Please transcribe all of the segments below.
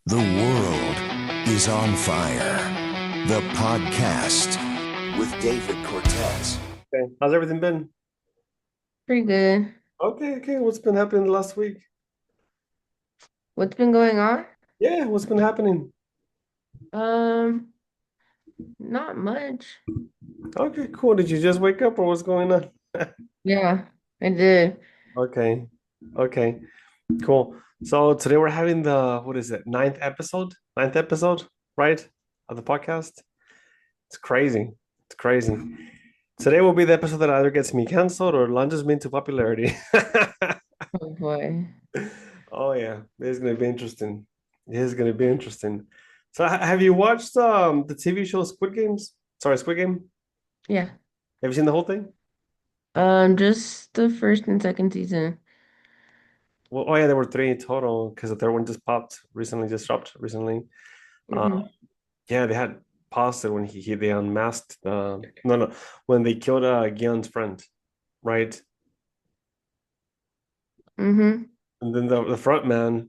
The world is on fire. The podcast with David Cortez. Okay. How's everything been? Pretty good. Okay. What's been happening the last week? What's been going on? Yeah, what's been happening? Um, Not much. Okay, cool. Did you just wake up or what's going on? Yeah, I did. Okay. Okay. Cool. So today we're having the, what is it? Ninth episode? Ninth episode, right? Of the podcast. It's crazy. It's crazy. Today will be the episode that either gets me canceled or launches me into popularity. Oh boy. Oh yeah, it's gonna be interesting. It is gonna be interesting. So have you watched the TV show Squid Games? Sorry, Squid Game? Yeah. Have you seen the whole thing? Just the first and second season. Well, oh yeah, there were three in total because the third one just popped recently, just dropped recently. Uh, Mm-hmm. yeah, they had paused it when they unmasked no when they killed Gion's friend, right? Mm-hmm. And then the front man,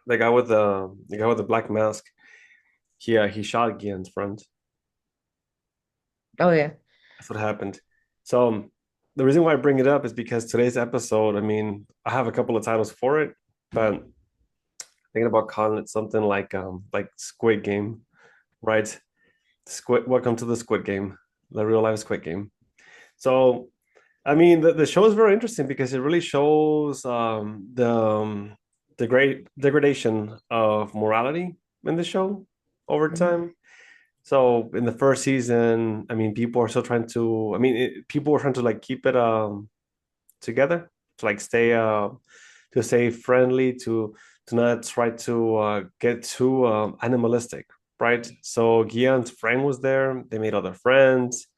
the guy with the black mask, he shot Gion's friend. Oh yeah. That's what happened. So the reason why I bring it up is because today's episode, I mean, I have a couple of titles for it, but thinking about calling it something like Squid Game, right? Squid, welcome to the Squid Game, the real life Squid Game. So I mean, the show is very interesting because it really shows the great degradation of morality in the show over Mhm. time. So in the first season, I mean, people are still trying to. I mean, people were trying to like keep it together, to like stay friendly, to not try to get too animalistic, right? So Guillaume's friend was there. They made other friends,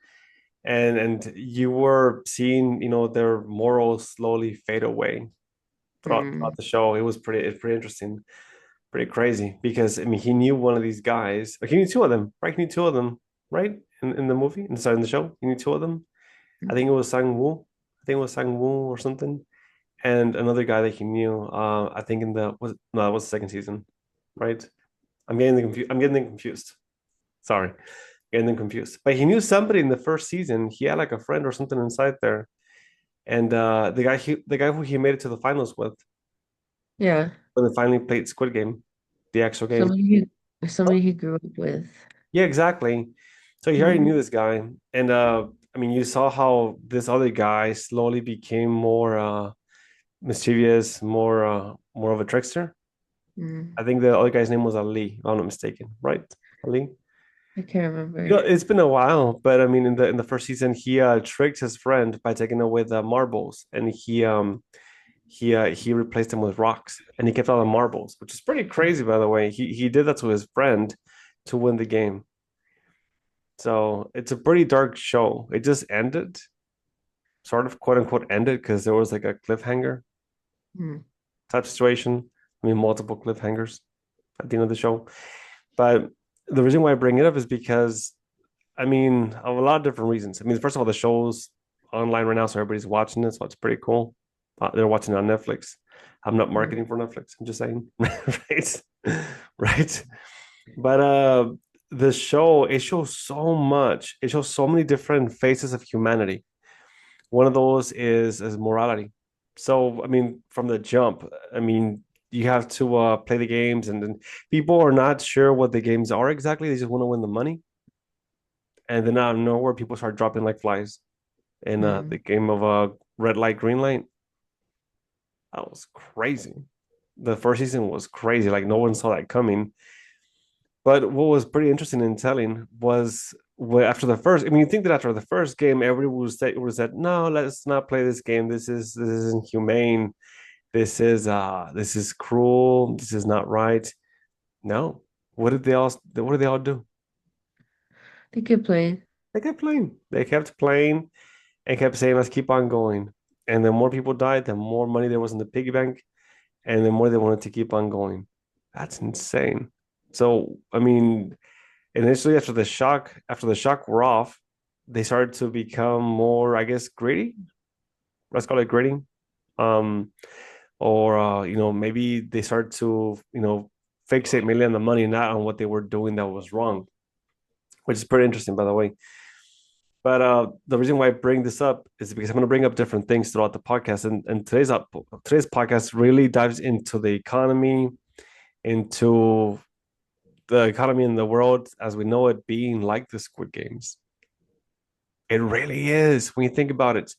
and you were seeing, their morals slowly fade away throughout Mm. the show. It's pretty interesting, pretty crazy because I mean he knew one of these guys. Like, he knew two of them, right? He knew two of them, right? In the movie, inside in the show, he knew two of them. I think it was Sang Woo. I think it was Sang Woo or something, and another guy that he knew. I think in the was no, that was the second season, right? I'm getting them confused. Sorry, getting them confused. But he knew somebody in the first season. He had like a friend or something inside there, and the guy who he made it to the finals with Yeah. when they finally played Squid Game, the actual game. Somebody he grew up with. Yeah, exactly. So he already Mm. knew this guy, and I mean, you saw how this other guy slowly became more mischievous, more of a trickster. Mm. I think the other guy's name was Ali, if I'm not mistaken, right? Ali. I can't remember. It's been a while, but I mean, in the first season, he tricked his friend by taking away the marbles, and he replaced them with rocks, and he kept all the marbles, which is pretty crazy, by the way. He did that to his friend to win the game. So it's a pretty dark show. It just ended, sort of quote unquote ended, because there was like a cliffhanger Mm. type situation. I mean, multiple cliffhangers at the end of the show. But the reason why I bring it up is because, I mean, of a lot of different reasons. I mean, first of all, the show's online right now, so everybody's watching it, so it's pretty cool. They're watching it on Netflix. I'm not Mm. marketing for Netflix. I'm just saying, right? Right. But the show, it shows so much. It shows so many different faces of humanity. One of those is morality. So I mean, from the jump, I mean, you have to play the games, and then people are not sure what the games are exactly. They just want to win the money, and then out of nowhere, people start dropping like flies in the Mm. game of red light, green light. That was crazy. The first season was crazy. Like, no one saw that coming. But what was pretty interesting and telling was, after the first. I mean, you think that after the first game, everyone was said, no, let's not play this game. This isn't humane. This is cruel. This is not right. No. What did they all do? They kept playing. They kept playing. They kept playing and kept saying, let's keep on going. And the more people died, the more money there was in the piggy bank, and the more they wanted to keep on going. That's insane. So, I mean, initially after the shock wore off, they started to become more, I guess, greedy. Let's call it greedy. Um, or maybe they started to, fixate mainly on the money, not on what they were doing that was wrong, which is pretty interesting, by the way. But the reason why I bring this up is because I'm going to bring up different things throughout the podcast, and today's podcast really dives into the economy, into the economy in the world as we know it being like the Squid Games. It really is when you think about it.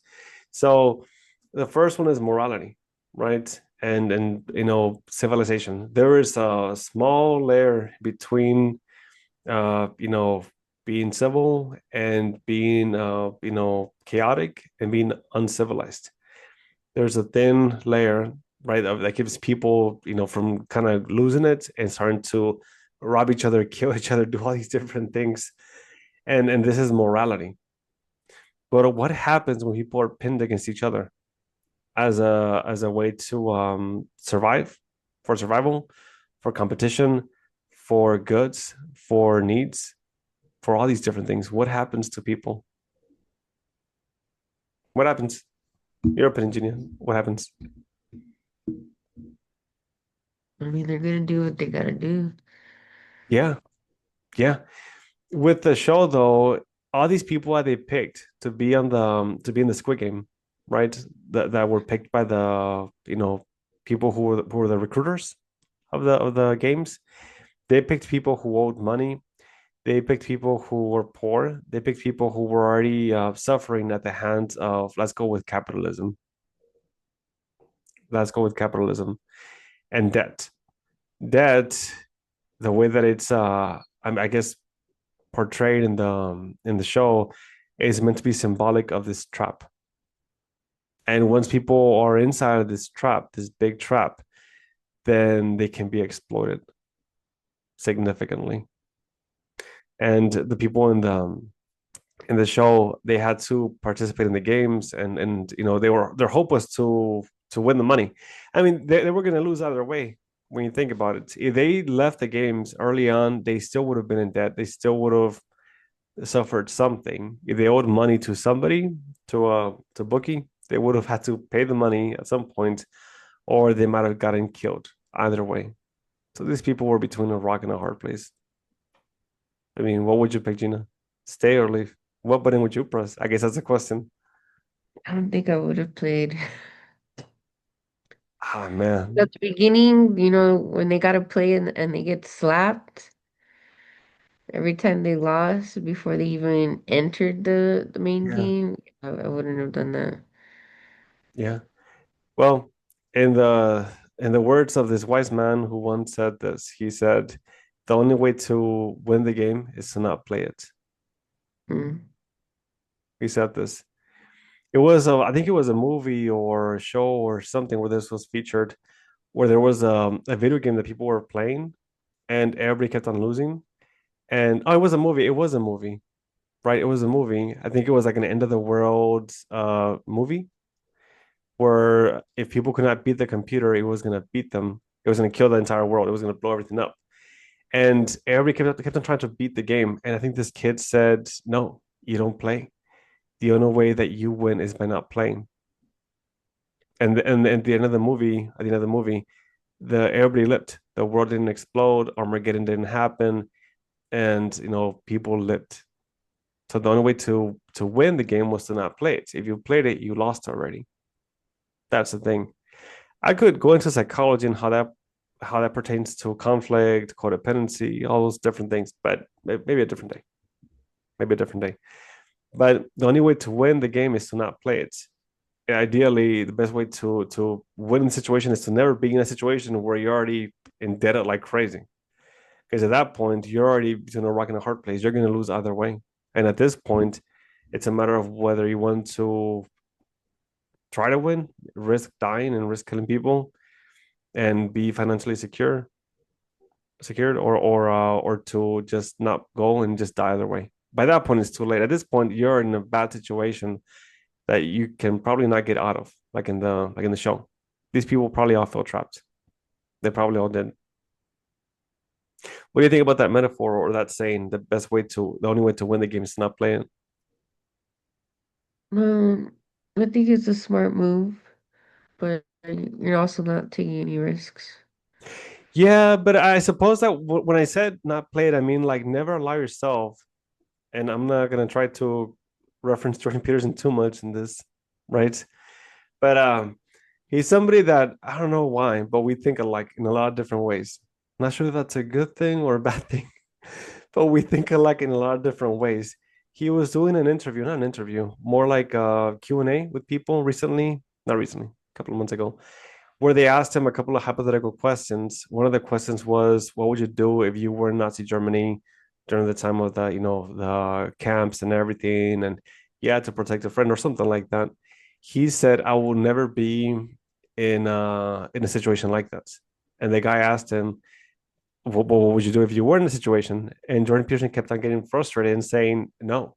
So the first one is morality, right? And civilization. There is a small layer between being civil and being chaotic and being uncivilized. There's a thin layer, right, that keeps people, from kind of losing it and starting to rob each other, kill each other, do all these different things. And this is morality. But what happens when people are pinned against each other as a way to survive, for survival, for competition, for goods, for needs, for all these different things? What happens to people? What happens? Your opinion, Genia. What happens? I mean, they're gonna do what they gotta do. Yeah, yeah. With the show though, all these people that they picked to be in the Squid Game, right? That were picked by the people who were the recruiters of the games. They picked people who owed money. They picked people who were poor. They picked people who were already suffering at the hands of, let's go with capitalism. Let's go with capitalism and debt. Debt, the way that it's I guess portrayed in the show, is meant to be symbolic of this trap. And once people are inside of this trap, this big trap, then they can be exploited significantly. And the people in the show, they had to participate in the games, and their hope was to win the money. I mean, they were going to lose either way when you think about it. If they left the games early on, they still would have been in debt. They still would have suffered something. If they owed money to somebody, to bookie, they would have had to pay the money at some point, or they might have gotten killed. Either way. So these people were between a rock and a hard place. I mean, what would you pick, Gina? Stay or leave? What button would you press? I guess that's a question. I don't think I would have played. Ah, man. At the beginning, when they gotta play and they get slapped every time they lost before they even entered the main Yeah. game, I wouldn't have done that. Yeah. Well, in the words of this wise man who once said this, he said, "The only way to win the game is to not play it." Mm. He said this. I think it was a movie or a show or something where this was featured, where there was a video game that people were playing, and everybody kept on losing. And it was a movie. It was a movie, right? It was a movie. I think it was like an end of the world movie where if people could not beat the computer, it was gonna beat them. It was gonna kill the entire world. It was gonna blow everything up. And everybody kept on trying to beat the game. And I think this kid said, "No, you don't play. The only way that you win is by not playing." And at the end of the movie, the everybody lived. The world didn't explode. Armageddon didn't happen, and people lived. So the only way to win the game was to not play it. If you played it, you lost already. That's the thing. I could go into psychology and how that pertains to conflict, codependency, all those different things, but maybe a different day. Maybe a different day. But the only way to win the game is to not play it. Ideally, the best way to win the situation is to never be in a situation where you're already indebted like crazy. Because at that point, you're already between a rock and a hard place. You're going to lose either way. And at this point, it's a matter of whether you want to try to win, risk dying and risk killing people, and be financially secured, or to just not go and just die either way. By that point, it's too late. At this point, you're in a bad situation that you can probably not get out of, like in the show. These people probably all felt trapped. They probably all did. What do you think about that metaphor or that saying? The only way to win the game is to not play it. Um, I think it's a smart move, but you're also not taking any risks. Yeah, but I suppose that when I said not play it, I mean like never allow yourself. And I'm not gonna try to reference Jordan Peterson too much in this, right? But he's somebody that I don't know why, but we think alike in a lot of different ways. Not sure if that's a good thing or a bad thing, but we think alike in a lot of different ways. He was doing an interview, not an interview, more like a Q&A with people recently, not recently, a couple of months ago, where they asked him a couple of hypothetical questions. One of the questions was, "What would you do if you were in Nazi Germany during the time of the, the camps and everything, and you had to protect a friend or something like that?" He said, "I will never be in a situation like that." And the guy asked him, what would you do if you were in a situation?" And Jordan Peterson kept on getting frustrated and saying, "No,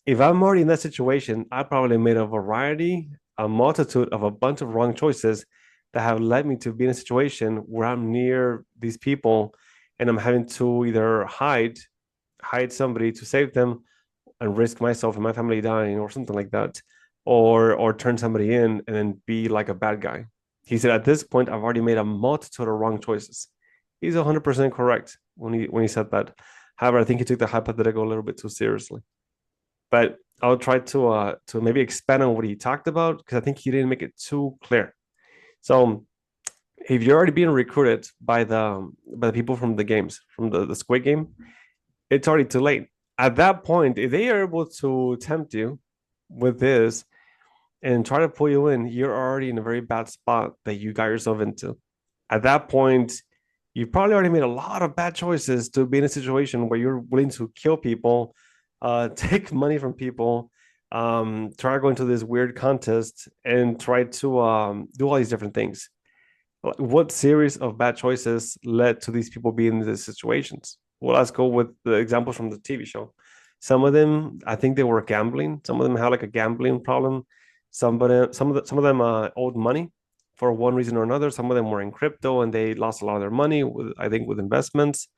if I'm already in that situation, I probably made a multitude of a bunch of wrong choices that have led me to be in a situation where I'm near these people and I'm having to either hide somebody to save them and risk myself and my family dying or something like that, or turn somebody in and then be like a bad guy." He said, "At this point, I've already made a multitude of wrong choices." He's 100% correct when he said that. However, I think he took the hypothetical a little bit too seriously. But I'll try to maybe expand on what he talked about because I think he didn't make it too clear. So if you're already being recruited by the people from the games, from the Squid Game, it's already too late. At that point, if they are able to tempt you with this and try to pull you in, you're already in a very bad spot that you got yourself into. At that point, you've probably already made a lot of bad choices to be in a situation where you're willing to kill people, take money from people, try to go into this weird contest and try to do all these different things. What series of bad choices led to these people being in these situations? Well, let's go with the examples from the TV show. Some of them, I think they were gambling. Some of them had like a gambling problem. Some of them owed money for one reason or another. Some of them were in crypto and they lost a lot of their money with, I think, with investments.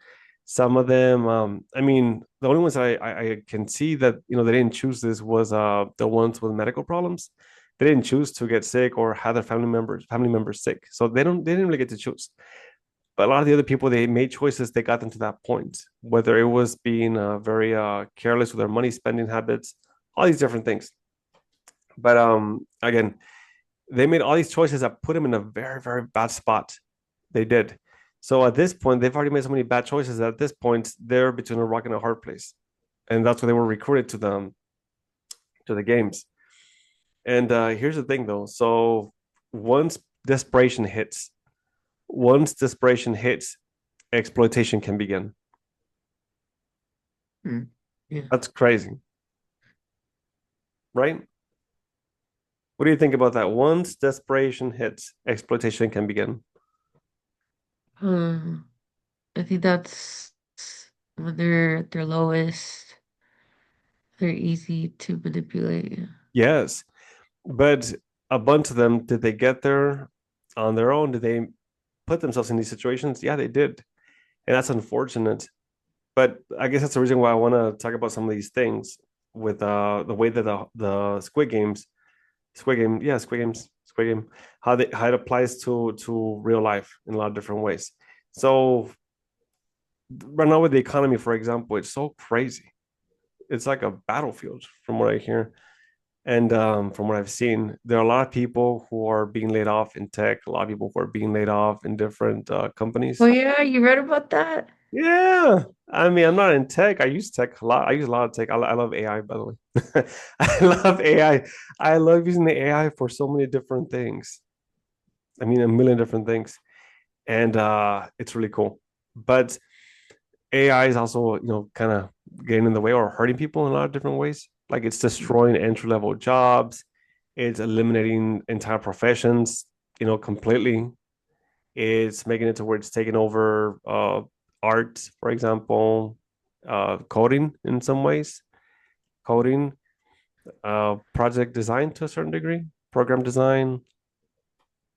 Some of them, I mean, the only ones I can see that they didn't choose this was the ones with medical problems. They didn't choose to get sick or have their family members sick, so they didn't really get to choose. But a lot of the other people, they made choices that got them to that point, whether it was being very careless with their money spending habits, all these different things. But again, they made all these choices that put them in a very, very bad spot. They did. So at this point, they've already made so many bad choices that at this point they're between a rock and a hard place, and that's why they were recruited to the games. And here's the thing, though. So once desperation hits, once desperation hits, exploitation can begin. Yeah. That's crazy, right? What do you think about that? Once desperation hits, exploitation can begin. Um, I think that's when they're at their lowest, they're easy to manipulate. Yes, but a bunch of them, did they get there on their own? Did they put themselves in these situations? Yeah, they did. And that's unfortunate. But I guess that's the reason why I want to talk about some of these things with the way that the Squid Game, how it applies to real life in a lot of different ways. So right now with the economy, for example, it's so crazy. It's like a battlefield from what I hear. And from what I've seen, there are a lot of people who are being laid off in tech, a lot of people who are being laid off in different Oh companies. yeah, you read about that? Yeah. I mean, I'm not in tech. I use tech a lot. I use a lot of tech. I love AI, by the way. I love AI. I love using the AI for so many different things. I mean, a million different things. And it's really cool. But AI is also, kind of getting in the way or hurting people in a lot of different ways. Like it's destroying entry level jobs. It's eliminating entire professions, completely. It's making it to where it's taking over art, for example, coding in some ways, coding, project design to a certain degree, program design,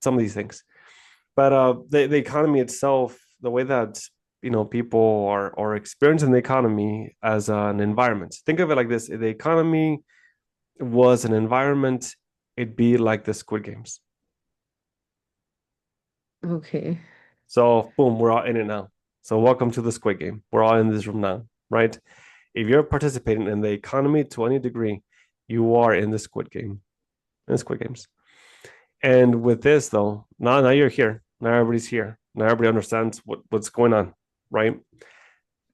some of these things. But the economy itself, the way that people are experiencing the economy as an environment. Think of it like this: if the economy was an environment, it'd be like the Squid Games. Okay. So boom, we're all in it now. So welcome to the Squid Game. We're all in this room now, right? If you're participating in the economy to any degree, you are in the Squid Game, in the Squid Games. And with this though, now you're here. Now everybody's here. Now everybody understands what's going on, right?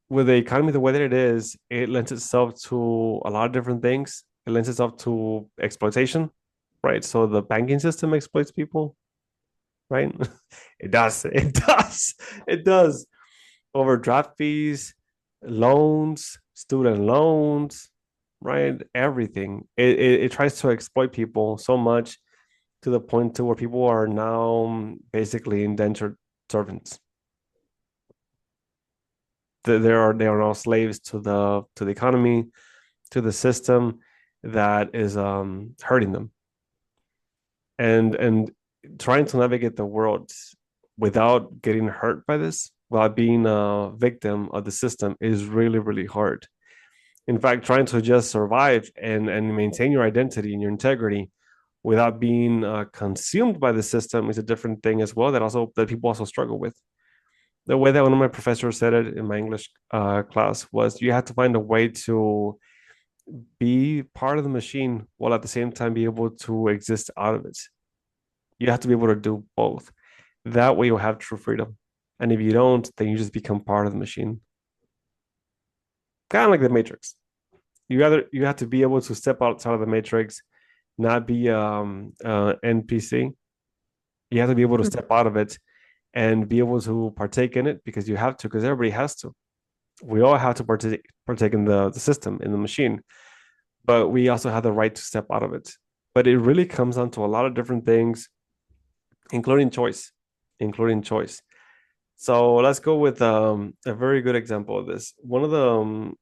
With the economy the way that it is, it lends itself to a lot of different things. It lends itself to exploitation, right? So the banking system exploits people, right? It does. It does. It does. Overdraft fees, loans, student loans, right? Everything. It tries to exploit people so much to the point to where people are now basically indentured servants. They are now slaves to the economy, to the system that is hurting them. And trying to navigate the world without getting hurt by this, while being a victim of the system, is really, really hard. In fact, trying to just survive and maintain your identity and your integrity without being consumed by the system is a different thing as well, that people also struggle with. The way that one of my professors said it in my English class was, you have to find a way to be part of the machine while at the same time be able to exist out of it. You have to be able to do both. That way you'll have true freedom. And if you don't, then you just become part of the machine. Kind of like the Matrix. You have to be able to step outside of the Matrix, not be NPC. You have to be able to step out of it and be able to partake in it, because you have to, because everybody has to. We all have to partake in the system, in the machine, but we also have the right to step out of it. But it really comes down to a lot of different things, including choice, including choice. So let's go with a very good example of this. One of the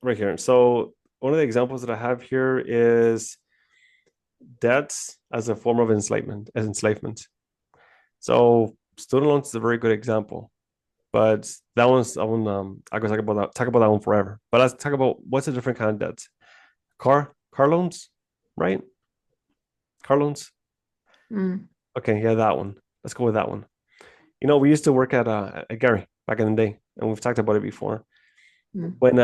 right here. So one of the examples that I have here is debts as a form of enslavement, as enslavement. So student loans is a very good example, but that one's I could talk about that one forever. But let's talk about what's a different kind of debt. Car loans, right? Car loans. Mm. Okay, yeah, that one. Let's go with that one. You know, we used to work at Gary back in the day, and we've talked about it before. Mm. When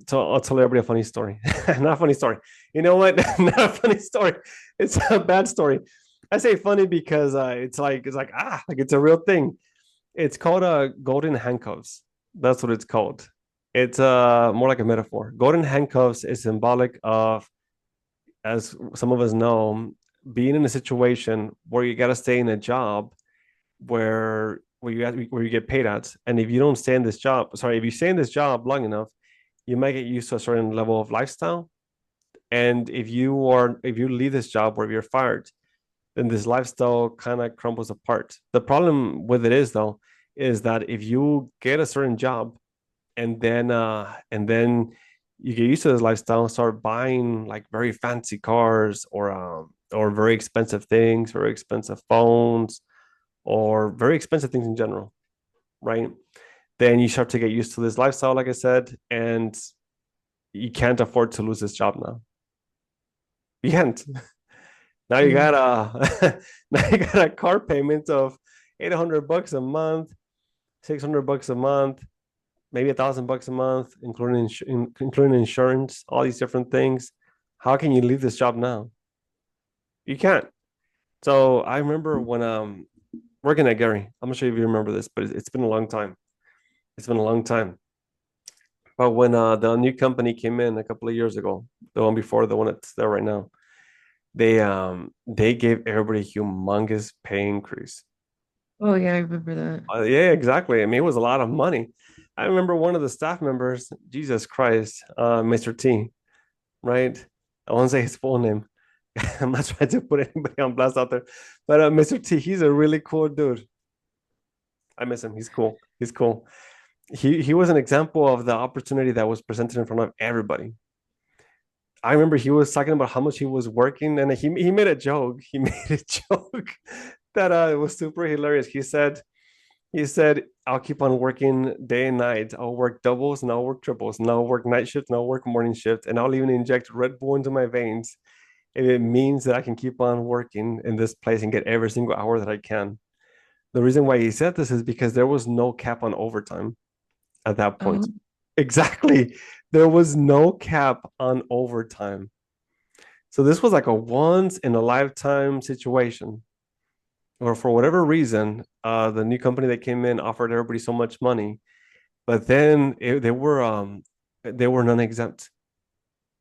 so I'll tell everybody a funny story. Not a funny story. You know what? Not a funny story. It's a bad story. I say funny because it's like it's a real thing. It's called golden handcuffs. That's what it's called. It's more like a metaphor. Golden handcuffs is symbolic of, as some of us know, being in a situation where you got to stay in a job where you get paid at, and if you don't stay in this job, sorry, if you stay in this job long enough, you might get used to a certain level of lifestyle. And if you leave this job or if you're fired, then this lifestyle kind of crumbles apart. The problem with it is though, is that if you get a certain job and then you get used to this lifestyle, start buying like very fancy cars or very expensive things, very expensive phones, or very expensive things in general, right? Then you start to get used to this lifestyle, like I said, and you can't afford to lose this job now. You can't. Now you got a now you got a car payment of $800 a month, $600 a month, maybe $1,000 a month, including insurance, all these different things. How can you leave this job now? You can't. So I remember when working at Gary. I'm not sure if you remember this, but it's been a long time. It's been a long time. But when the new company came in a couple of years ago, the one before the one that's there right now, they gave everybody a humongous pay increase. Oh yeah, I remember that. Yeah, exactly. I mean, it was a lot of money. I remember one of the staff members, Jesus Christ, Mr. T, right? I won't say his full name. I'm not trying to put anybody on blast out there, but Mr. T, he's a really cool dude. I miss him. He's cool. He's cool. He was an example of the opportunity that was presented in front of everybody. I remember he was talking about how much he was working, and he made a joke. He made a joke that it was super hilarious. He said, I'll keep on working day and night. I'll work doubles and I'll work triples and I'll work night shift and I'll work morning shift and I'll even inject Red Bull into my veins if it means that I can keep on working in this place and get every single hour that I can. The reason why he said this is because there was no cap on overtime at that point. Oh, Exactly. There was no cap on overtime. So this was like a once in a lifetime situation. Or for whatever reason, the new company that came in offered everybody so much money, but then they were non-exempt.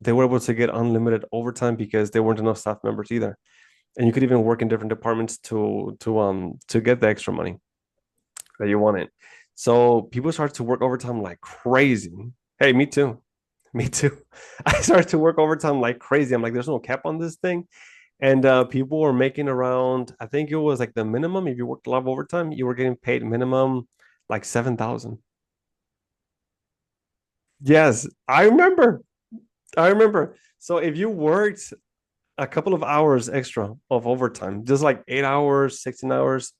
They were able to get unlimited overtime because there weren't enough staff members either, and you could even work in different departments to get the extra money that you wanted. So people started to work overtime like crazy. Hey, me too. Me too. I started to work overtime like crazy. I'm like, there's no cap on this thing. And people were making around, I think it was like the minimum. If you worked a lot of overtime, you were getting paid minimum like 7,000. Yes, I remember. I remember. So if you worked a couple of hours extra of overtime, just like 8 hours, 16 hours,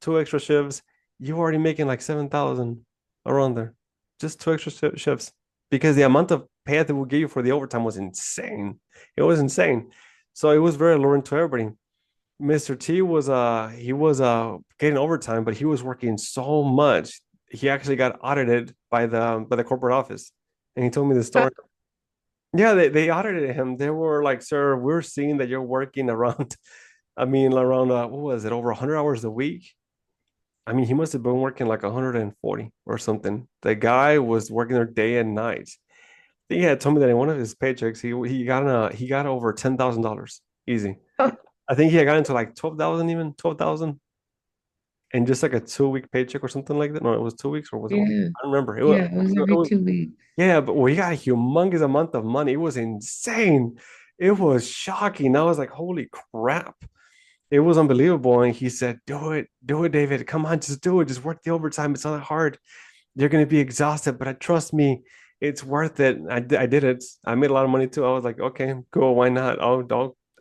two extra shifts, you were already making like 7,000 around there. Just two extra shifts because the amount of pay that they would give you for the overtime was insane. It was insane. So it was very alluring to everybody. Mr. T was getting overtime, but he was working so much. He actually got audited by the corporate office. And he told me the story. Yeah, they audited him. They were like, "Sir, we're seeing that you're working around, I mean, around what was it, over 100 hours a week?" I mean, he must have been working like 140 or something. The guy was working there day and night. He had told me that in one of his paychecks, he got over $10,000 easy. I think he had gotten to like 12,000, even 12,000, and just like a 2 week paycheck or something like that. No, it was 2 weeks or was it? I yeah. don't remember. Yeah, it was It every was 2 weeks. yeah, but we got a humongous amount of money. It was insane. It was shocking. I was like, holy crap. It was unbelievable. And he said, do it, David. Come on, just do it. Just work the overtime. It's not hard. You're going to be exhausted, but trust me, it's worth it. I did it. I made a lot of money too. I was like, okay, cool. Why not?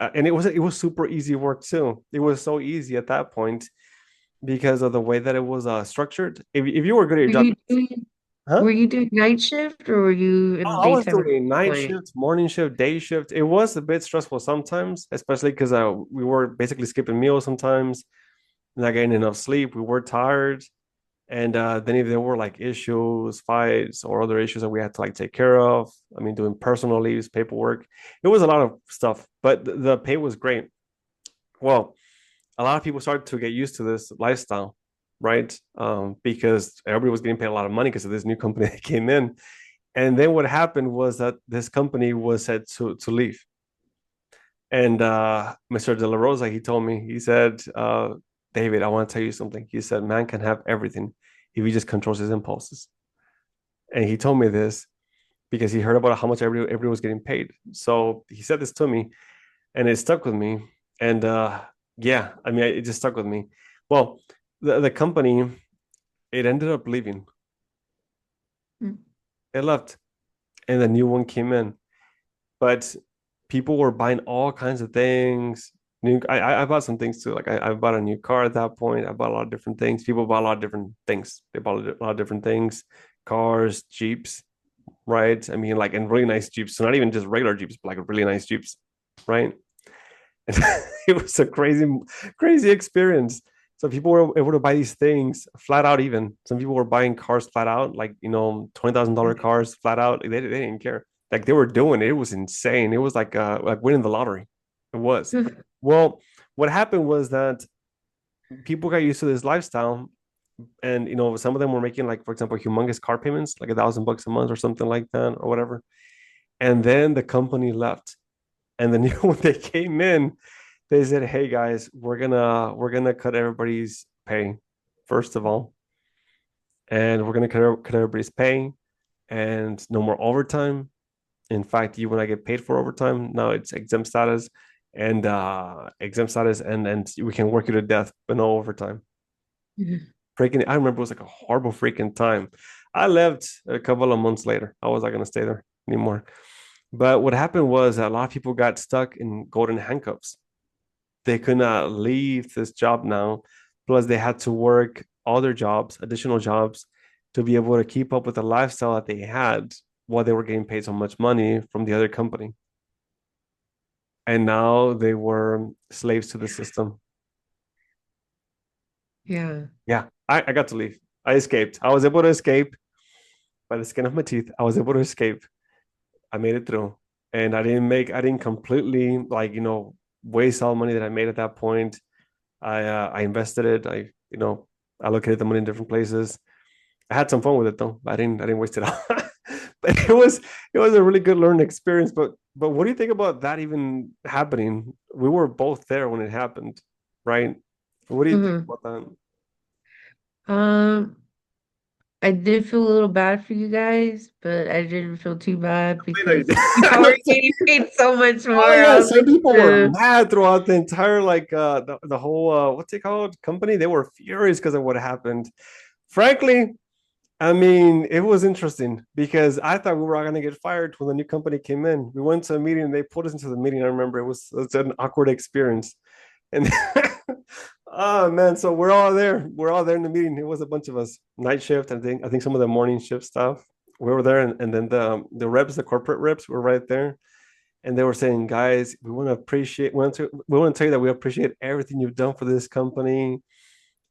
And it was super easy work too. It was so easy at that point because of the way that it was structured. If you were good at your Were job, you doing huh? were you doing night shift or were you in the I was daytime at doing that night point? shift, morning shift, day shift. It was a bit stressful sometimes, especially because we were basically skipping meals sometimes, not getting enough sleep. We were tired. And then if there were like issues, fights, or other issues that we had to like take care of, I mean, doing personal leaves, paperwork, it was a lot of stuff, but the pay was great. Well, a lot of people started to get used to this lifestyle, right? Because everybody was getting paid a lot of money because of this new company that came in. And then what happened was that this company was said to leave. And Mr. De La Rosa, he told me, he said, David, I want to tell you something. He said, man can have everything if he just controls his impulses. And he told me this because he heard about how much everybody was getting paid. So he said this to me and it stuck with me. And yeah, I mean, it just stuck with me. Well, the company, it ended up leaving. Mm. It left and the new one came in. But people were buying all kinds of things. I bought some things too. Like I bought a new car at that point. I bought a lot of different things. People bought a lot of different things. They bought a lot of different things, cars, Jeeps, right? I mean, like, and really nice Jeeps. So not even just regular Jeeps, but like really nice Jeeps, right? And it was a crazy, crazy experience. So people were able to buy these things flat out. Even some people were buying cars flat out, like $20,000 cars flat out. They didn't care. Like they were doing it. It was insane. It was like winning the lottery. It was. Well, what happened was that people got used to this lifestyle, and some of them were making, like, for example, humongous car payments, like $1,000 a month or something like that, or whatever. And then the company left, and the new one they came in, they said, "Hey guys, we're gonna cut everybody's pay, first of all, and we're gonna cut everybody's pay, and no more overtime. In fact, you when I get paid for overtime now, it's exempt status, and we can work you to death, but no overtime." Freaking, I remember it was like a horrible freaking time. I left a couple of months later. I was not gonna stay there anymore. But what happened was that a lot of people got stuck in golden handcuffs. They could not leave this job now. Plus, they had to work other jobs, additional jobs, to be able to keep up with the lifestyle that they had while they were getting paid so much money from the other company. And now they were slaves to the system. Yeah. Yeah, I got to leave. I escaped. I was able to escape by the skin of my teeth. I was able to escape. I made it through, and I didn't completely like waste all the money that I made at that point. I invested it. Allocated the money in different places. I had some fun with it though. I didn't waste it all. But it was a really good learning experience. But what do you think about that even happening? We were both there when it happened, right? What do you think Hmm. about that? Um, I did feel a little bad for you guys, but I didn't feel too bad I because y'all were getting paid so much more. Oh yeah, I was some people were like, mad throughout the entire the whole what's it called company. They were furious because of what happened. Frankly, I mean, it was interesting because I thought we were all gonna get fired when the new company came in. We went to a meeting, and they put us into the meeting. I remember it was an awkward experience. And oh man, so we're all there. We're all there in the meeting. It was a bunch of us. Night shift, I think some of the morning shift stuff. We were there, and then the reps, the corporate reps were right there. And they were saying, guys, we want to tell you that we appreciate everything you've done for this company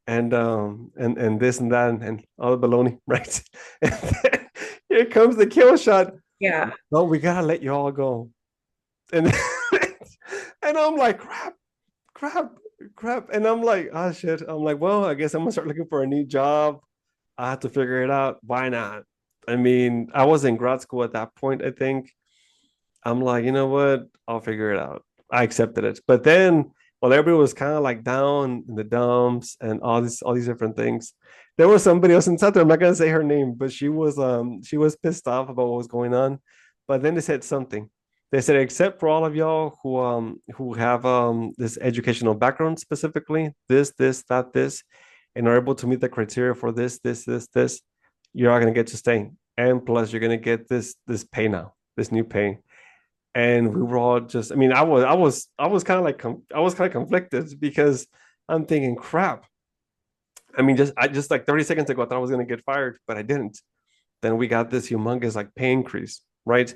and this and that and all the baloney, right? And then here comes the kill shot. yeah, No, we gotta let you all go. And and I'm like, crap, crap. And I'm like, oh shit. I'm like, well, I guess I'm gonna start looking for a new job. I have to figure it out. Why not? I mean, I was in grad school at that point, I think. I'm like, you know what? I'll figure it out. I accepted it. But then while everybody was kind of like down in the dumps and all these different things, there was somebody else inside there. I'm not gonna say her name, but she was pissed off about what was going on. But then they said something. They said, except for all of y'all who have this educational background specifically, this, that, this, and are able to meet the criteria for this, you're all gonna get to stay. And plus you're gonna get this pay now, this new pay. And we were all just, I mean, I was kind of like I was kind of conflicted because I'm thinking, crap. I mean, I just like 30 seconds ago I thought I was going to get fired, but I didn't. Then we got this humongous like pay increase, right?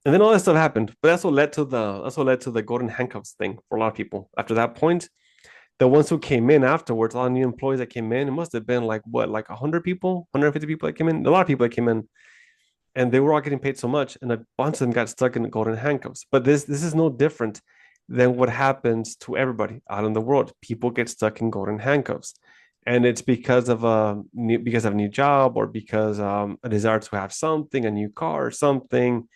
And then all that stuff happened. But that's what led to the golden handcuffs thing for a lot of people. After that point, the ones who came in afterwards, all the new employees that came in, it must have been like what, like 100 people, 150 people that came in, a lot of people that came in, and they were all getting paid so much, and a bunch of them got stuck in the golden handcuffs. But this is no different than what happens to everybody out in the world. People get stuck in golden handcuffs, and it's because of a new job, or because a desire to have something, a new car, or something,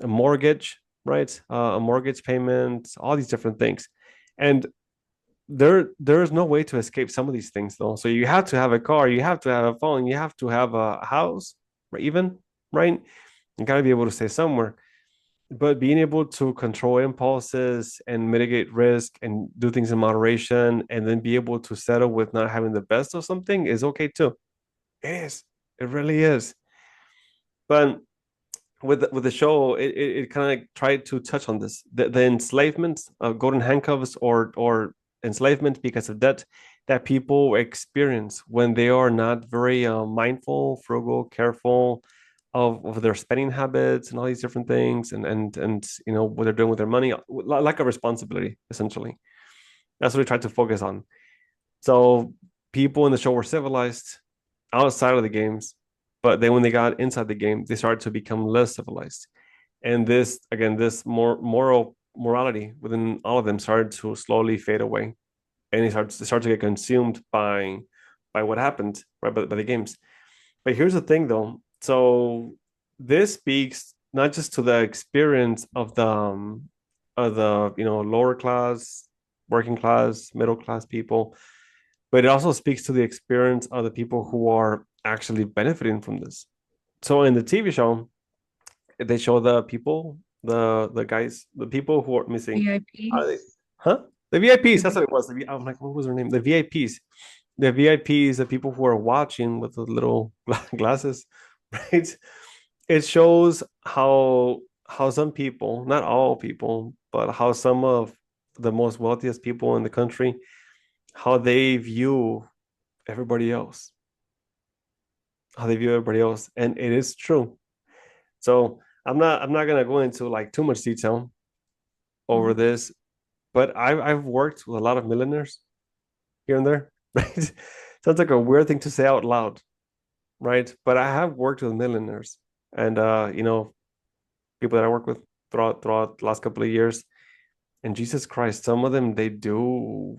a mortgage, right? A mortgage payment, all these different things, and there is no way to escape some of these things though. So you have to have a car, you have to have a phone, you have to have a house, or even, right? You got to be able to stay somewhere. But being able to control impulses and mitigate risk and do things in moderation, and then be able to settle with not having the best of something is okay too. It is. It really is. But with the show, it kind of tried to touch on this, the enslavement of golden handcuffs, or enslavement because of debt that people experience when they are not very mindful, frugal, careful of their spending habits and all these different things, and what they're doing with their money, like a responsibility essentially. That's what we tried to focus on. So people in the show were civilized outside of the games, but then when they got inside the game, they started to become less civilized. And this, again, this morality within all of them started to slowly fade away, and they started to get consumed by what happened, right, by the games. But here's the thing, though. So this speaks not just to the experience of the lower class, working class, middle class people, but it also speaks to the experience of the people who are actually benefiting from this. So in the TV show, they show the people, the guys, the people who are missing. Are they, VIPs. huh? The VIPs. The That's what it was. I'm like, what was their name? The VIPs. The VIPs, the people who are watching with the little glasses, right? It shows how some people, not all people, but how some of the most wealthiest people in the country, how they view everybody else, and it is true. So I'm not gonna go into like too much detail over Mhm. this, but I've worked with a lot of millionaires here and there. right? Sounds like a weird thing to say out loud, right? But I have worked with millionaires and people that I work with throughout the last couple of years. And Jesus Christ, some of them they do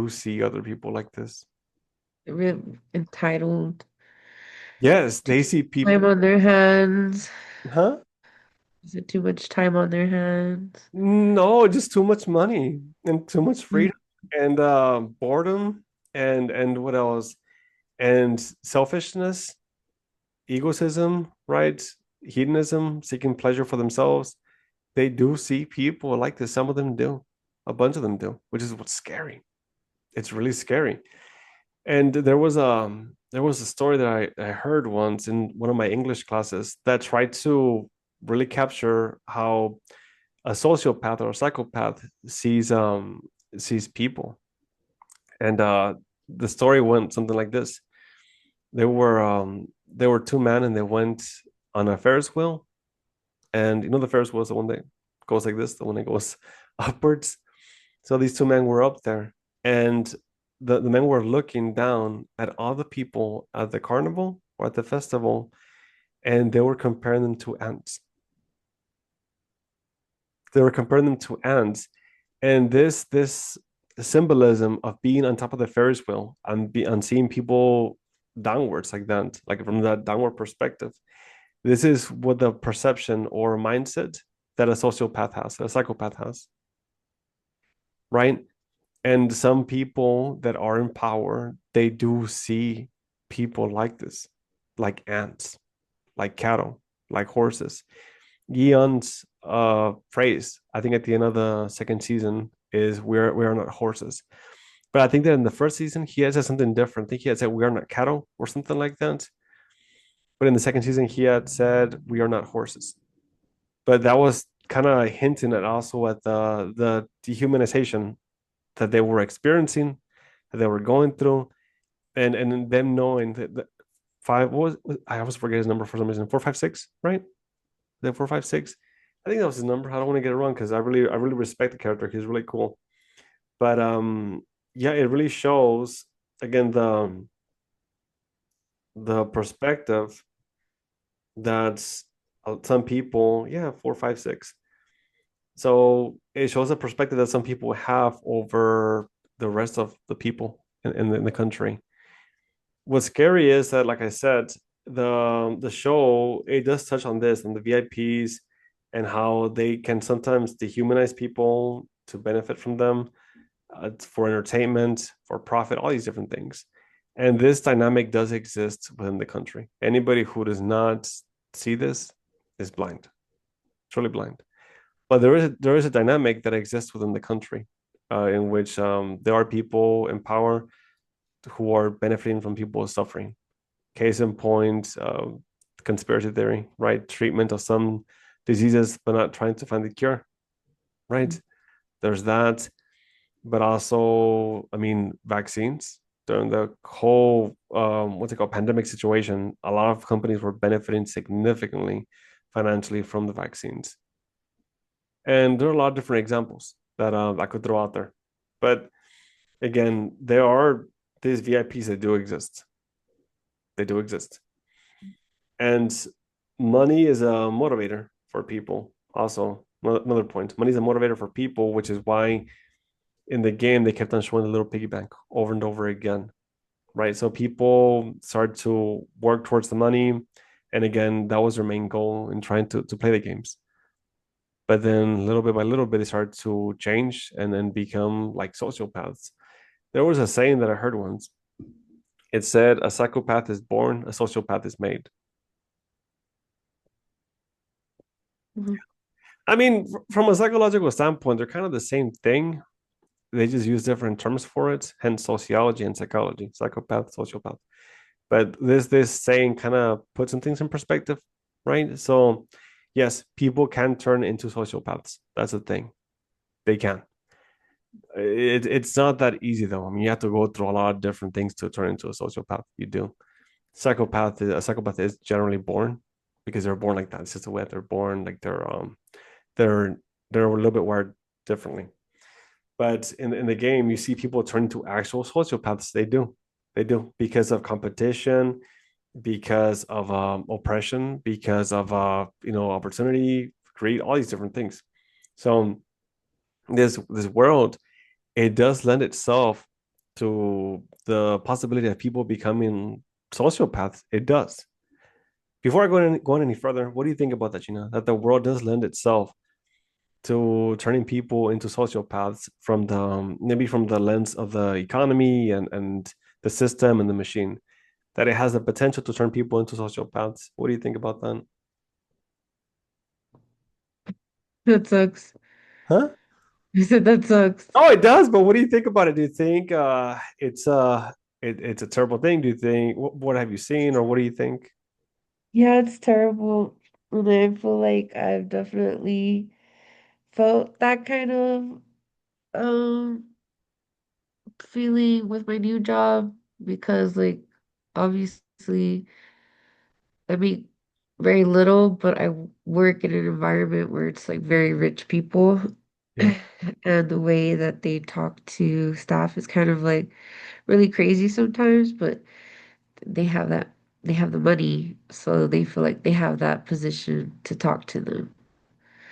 see other people like this. They're real entitled. Yes, Too they much see people, time on their hands. huh? Is it too much time on their hands? No, just too much money and too much Mm. freedom and boredom and what else? And selfishness, egotism, right? Hedonism, seeking pleasure for themselves. They do see people like this. Some of them do. A bunch of them do, which is what's scary. It's really scary. And there was a story that I heard once in one of my English classes that tried to really capture how a sociopath or a psychopath sees people. And the story went something like this. There were two men and they went on a Ferris wheel. And the Ferris wheel is the one that goes like this, the one that goes upwards. So these two men were up there, and the men were looking down at all the people at the carnival or at the festival, and they were comparing them to ants. They were comparing them to ants, and this symbolism of being on top of the Ferris wheel and seeing people downwards like that, like from that downward perspective. This is what the perception or mindset that a sociopath has, a psychopath has, right? And some people that are in power, they do see people like this, like ants, like cattle, like horses. Gion's phrase, I think at the end of the second season, is we are not horses. But I think that in the first season, he had said something different. I think he had said we are not cattle or something like that. But in the second season, he had said we are not horses. But that was kind of hinting at also at the dehumanization that they were experiencing, that they were going through, and them knowing that five what was I always forget his number for some reason. 456, right? The 456. I think that was his number. I don't want to get it wrong because I really respect the character. He's really cool. But yeah, it really shows again the perspective that some people, yeah, 456. So it shows a perspective that some people have over the rest of the people in the country. What's scary is that, like I said, the show it does touch on this and the VIPs and how they can sometimes dehumanize people to benefit from them, for entertainment, for profit, all these different things. And this dynamic does exist within the country. Anybody who does not see this is blind, truly blind. But there is a dynamic that exists within the country, in which there are people in power who are benefiting from people suffering. Case in point, conspiracy theory, right? Treatment of some diseases, but not trying to find the cure, right? There's that, but also, I mean, vaccines during the whole what's it called pandemic situation. A lot of companies were benefiting significantly financially from the vaccines, and there are a lot of different examples that I could throw out there. But again, there are these VIPs that do exist. They do exist. And money is a motivator for people. Also, another point, money is a motivator for people, which is why in the game they kept on showing the little piggy bank over and over again, right? So people start to work towards the money. And again, that was their main goal in trying to play the games. But then little bit by little bit, they start to change and then become like sociopaths. There was a saying that I heard once. It said, a psychopath is born, a sociopath is made. Mhm. I mean, from a psychological standpoint, they're kind of the same thing. They just use different terms for it, hence sociology and psychology, psychopath, sociopath. But this saying kind of puts some things in perspective, right? So, yes, people can turn into sociopaths. That's the thing. They can. It's not that easy though. I mean, you have to go through a lot of different things to turn into a sociopath. You do. A psychopath is generally born because they're born like that. It's just the way that they're born. Like they're they're a little bit wired differently. But in the game, you see people turn to actual sociopaths. They do because of competition, because of oppression, because of opportunity, greed, all these different things. So this world, it does lend itself to the possibility of people becoming sociopaths. It does. Before I go on any further, what do you think about that, Gina? That the world does lend itself to turning people into sociopaths from the maybe from the lens of the economy and the system and the machine, that it has the potential to turn people into sociopaths. What do you think about that? That sucks. Huh? You said that sucks. Oh, it does. But what do you think about it? Do you think it's a terrible thing? Do you think what have you seen, or what do you think? Yeah, it's terrible. And I feel like I've definitely felt that kind of um feeling with my new job because like obviously I make very little, but I work in an environment where it's like very rich people. Yeah, And the way that they talk to staff is kind of like really crazy sometimes, but they have that they have the money, so they feel like they have that position to talk to them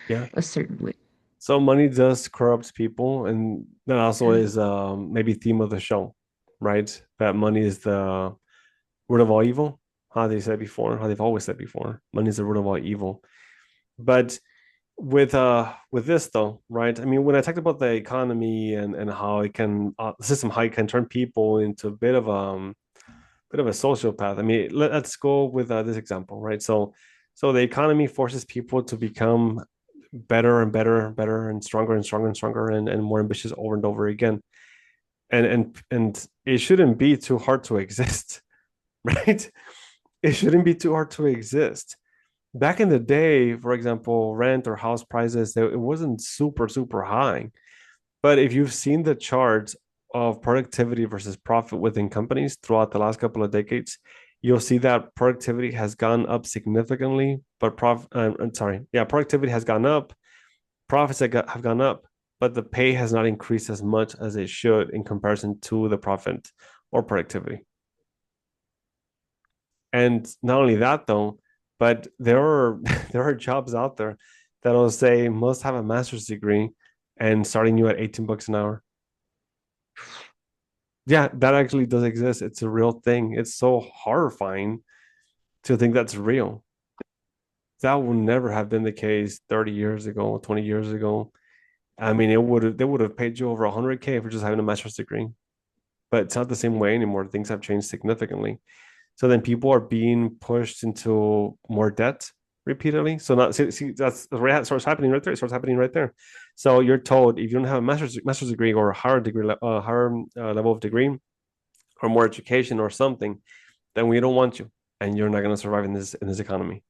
yeah. a certain way. So money does corrupt people, and that also Yeah. is maybe theme of the show, right? That money is the root of all evil. How they said before, how they've always said before, money is the root of all evil. But with this though, right? I mean, when I talked about the economy and how it can the system, how it can turn people into a bit of a sociopath. I mean, let's go with this example, right? So the economy forces people to become better and better and better and stronger and stronger and stronger and more ambitious over and over again. And it shouldn't be too hard to exist, right? It shouldn't be too hard to exist. Back in the day, for example, rent or house prices, it wasn't super high. But if you've seen the charts of productivity versus profit within companies throughout the last couple of decades, you'll see that productivity has gone up significantly, but productivity has gone up, profits have gone up, but the pay has not increased as much as it should in comparison to the profit or productivity. And not only that though, but there are there are jobs out there that'll say must have a master's degree and starting you at 18 bucks an hour. Yeah, that actually does exist. It's a real thing. It's so horrifying to think that's real. That would never have been the case 30 years ago, 20 years ago. I mean, they would have paid you over 100K for just having a master's degree. But it's not the same way anymore. Things have changed significantly. So then people are being pushed into more debt repeatedly. So not see that's right, starts happening right there. It starts happening right there. So you're told if you don't have a master's degree or a higher degree, higher level of degree or more education or something, then we don't want you, and you're not going to survive in this economy.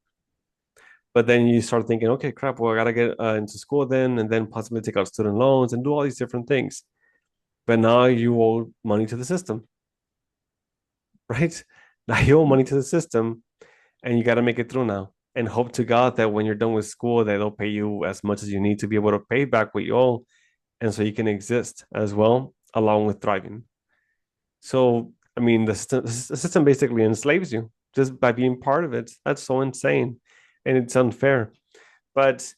But then you start thinking, okay, crap. Well, I gotta get into school then, and then possibly take out student loans and do all these different things. But now you owe money to the system, right? Now you owe money to the system, and you got to make it through now and hope to God that when you're done with school, that they'll pay you as much as you need to be able to pay back what you owe. And so you can exist as well, along with thriving. So, I mean, the system basically enslaves you just by being part of it. That's so insane and it's unfair. But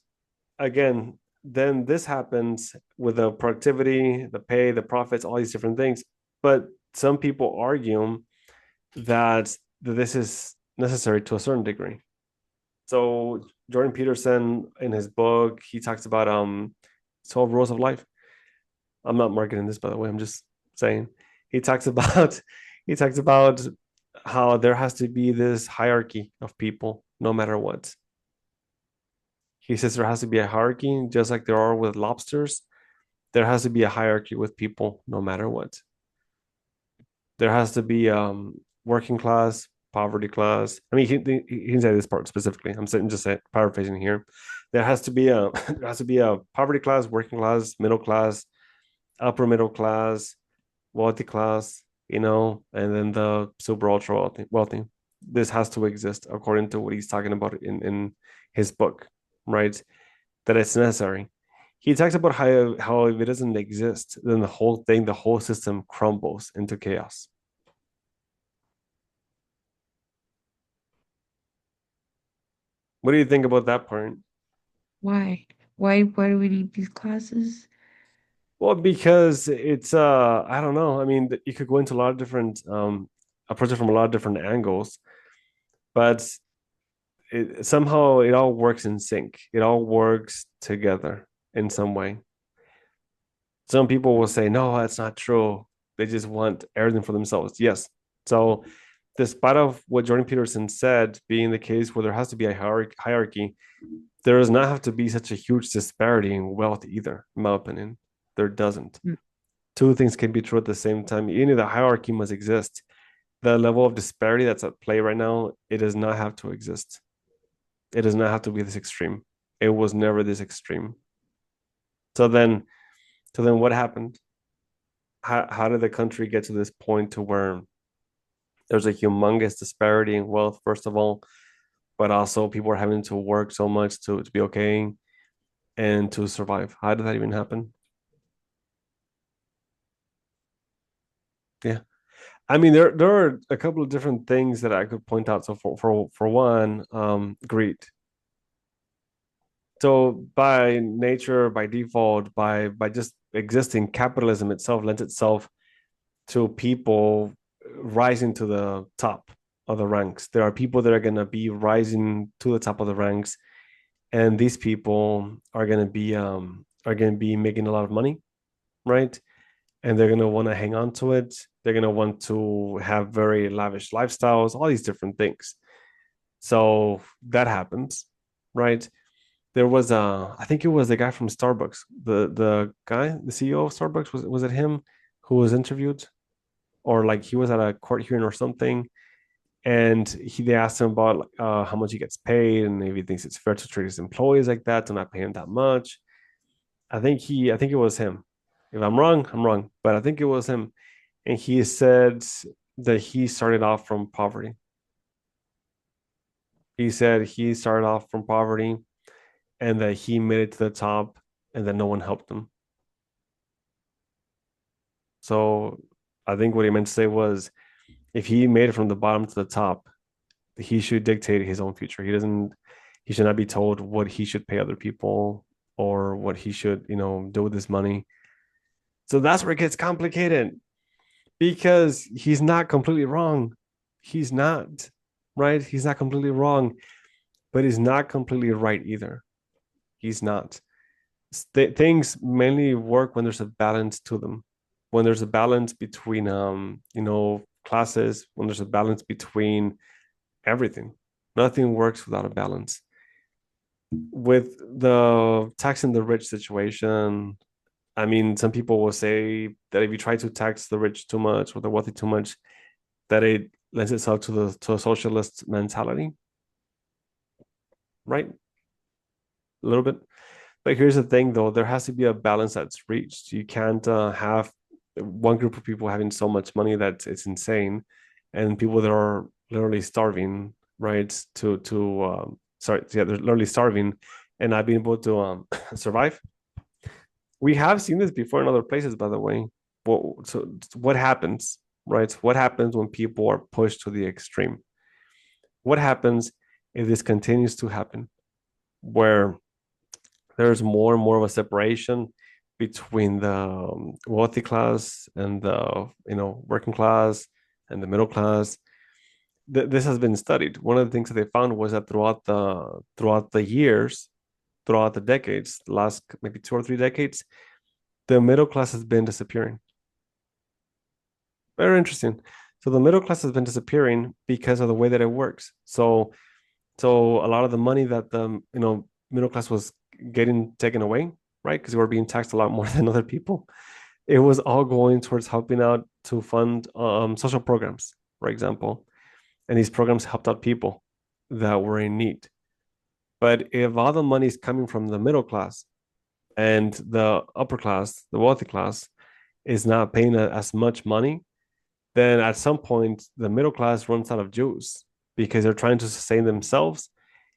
again, then this happens with the productivity, the pay, the profits, all these different things. But some people argue that this is necessary to a certain degree. So Jordan Peterson in his book, he talks about 12 rules of life. I'm not marketing this, by the way. I'm just saying. He talks about he talks about how there has to be this hierarchy of people no matter what. He says there has to be a hierarchy, just like there are with lobsters. There has to be a hierarchy with people no matter what. There has to be working class, poverty class. I mean, he didn't say this part specifically. I'm saying just paraphrasing here. There has to be a there has to be a poverty class, working class, middle class, upper middle class, wealthy class, and then the super ultra wealthy. This has to exist according to what he's talking about in his book, right? That it's necessary. He talks about how if it doesn't exist, then the whole system crumbles into chaos. What do you think about that part? Why? Why do we need these classes? Well, because it's I don't know. I mean, you could go into a lot of different approach it from a lot of different angles, but somehow it all works in sync. It all works together in some way. Some people will say, no, that's not true. They just want everything for themselves. Yes. So, despite of what Jordan Peterson said being the case where there has to be a hierarchy, there does not have to be such a huge disparity in wealth either, in my opinion. There doesn't. Mm. Two things can be true at the same time. Even if the hierarchy must exist, the level of disparity that's at play right now, it does not have to exist. It does not have to be this extreme. It was never this extreme. So then, what happened? How did the country get to this point to where there's a humongous disparity in wealth, first of all, but also people are having to work so much to be okay and to survive? How did that even happen? Yeah. I mean, there are a couple of different things that I could point out. So for one, greed. So by nature, by default, by just existing, capitalism itself lends itself to people rising to the top of the ranks. There are people that are going to be rising to the top of the ranks, and these people are going to be making a lot of money, right? And they're going to want to hang on to it. They're going to want to have very lavish lifestyles, all these different things. So that happens, right? There was I think it was the guy from Starbucks, the CEO of Starbucks, was it him who was interviewed, or like he was at a court hearing or something, and they asked him about how much he gets paid and if he thinks it's fair to treat his employees like that, to not pay him that much. I think it was him. If I'm wrong, I'm wrong, but I think it was him, and he said that he started off from poverty. He said he started off from poverty and that he made it to the top and that no one helped him. So I think what he meant to say was if he made it from the bottom to the top, he should dictate his own future. He should not be told what he should pay other people or what he should, do with his money. So that's where it gets complicated because he's not completely wrong. He's not, right? He's not completely wrong, but he's not completely right either. He's not. Things mainly work when there's a balance to them. When there's a balance between classes, when there's a balance between everything. Nothing works without a balance. With the taxing the rich situation, I mean, some people will say that if you try to tax the rich too much or the wealthy too much, that it lends itself to a socialist mentality, right? A little bit. But here's the thing, though, there has to be a balance that's reached. You can't have one group of people having so much money that it's insane, and people that are literally starving, right? They're literally starving and not being able to survive. We have seen this before in other places, by the way. What happens, right? What happens when people are pushed to the extreme? What happens if this continues to happen, where there's more and more of a separation between the wealthy class and the working class and the middle class? This has been studied. One of the things that they found was that throughout the years, throughout the decades, the last maybe 2 or 3 decades, the middle class has been disappearing. Very interesting. So the middle class has been disappearing because of the way that it works. So a lot of the money that the middle class was getting taken away, right? Because we were being taxed a lot more than other people. It was all going towards helping out to fund social programs, for example. And these programs helped out people that were in need. But if all the money is coming from the middle class and the upper class, the wealthy class, is not paying as much money, then at some point the middle class runs out of juice because they're trying to sustain themselves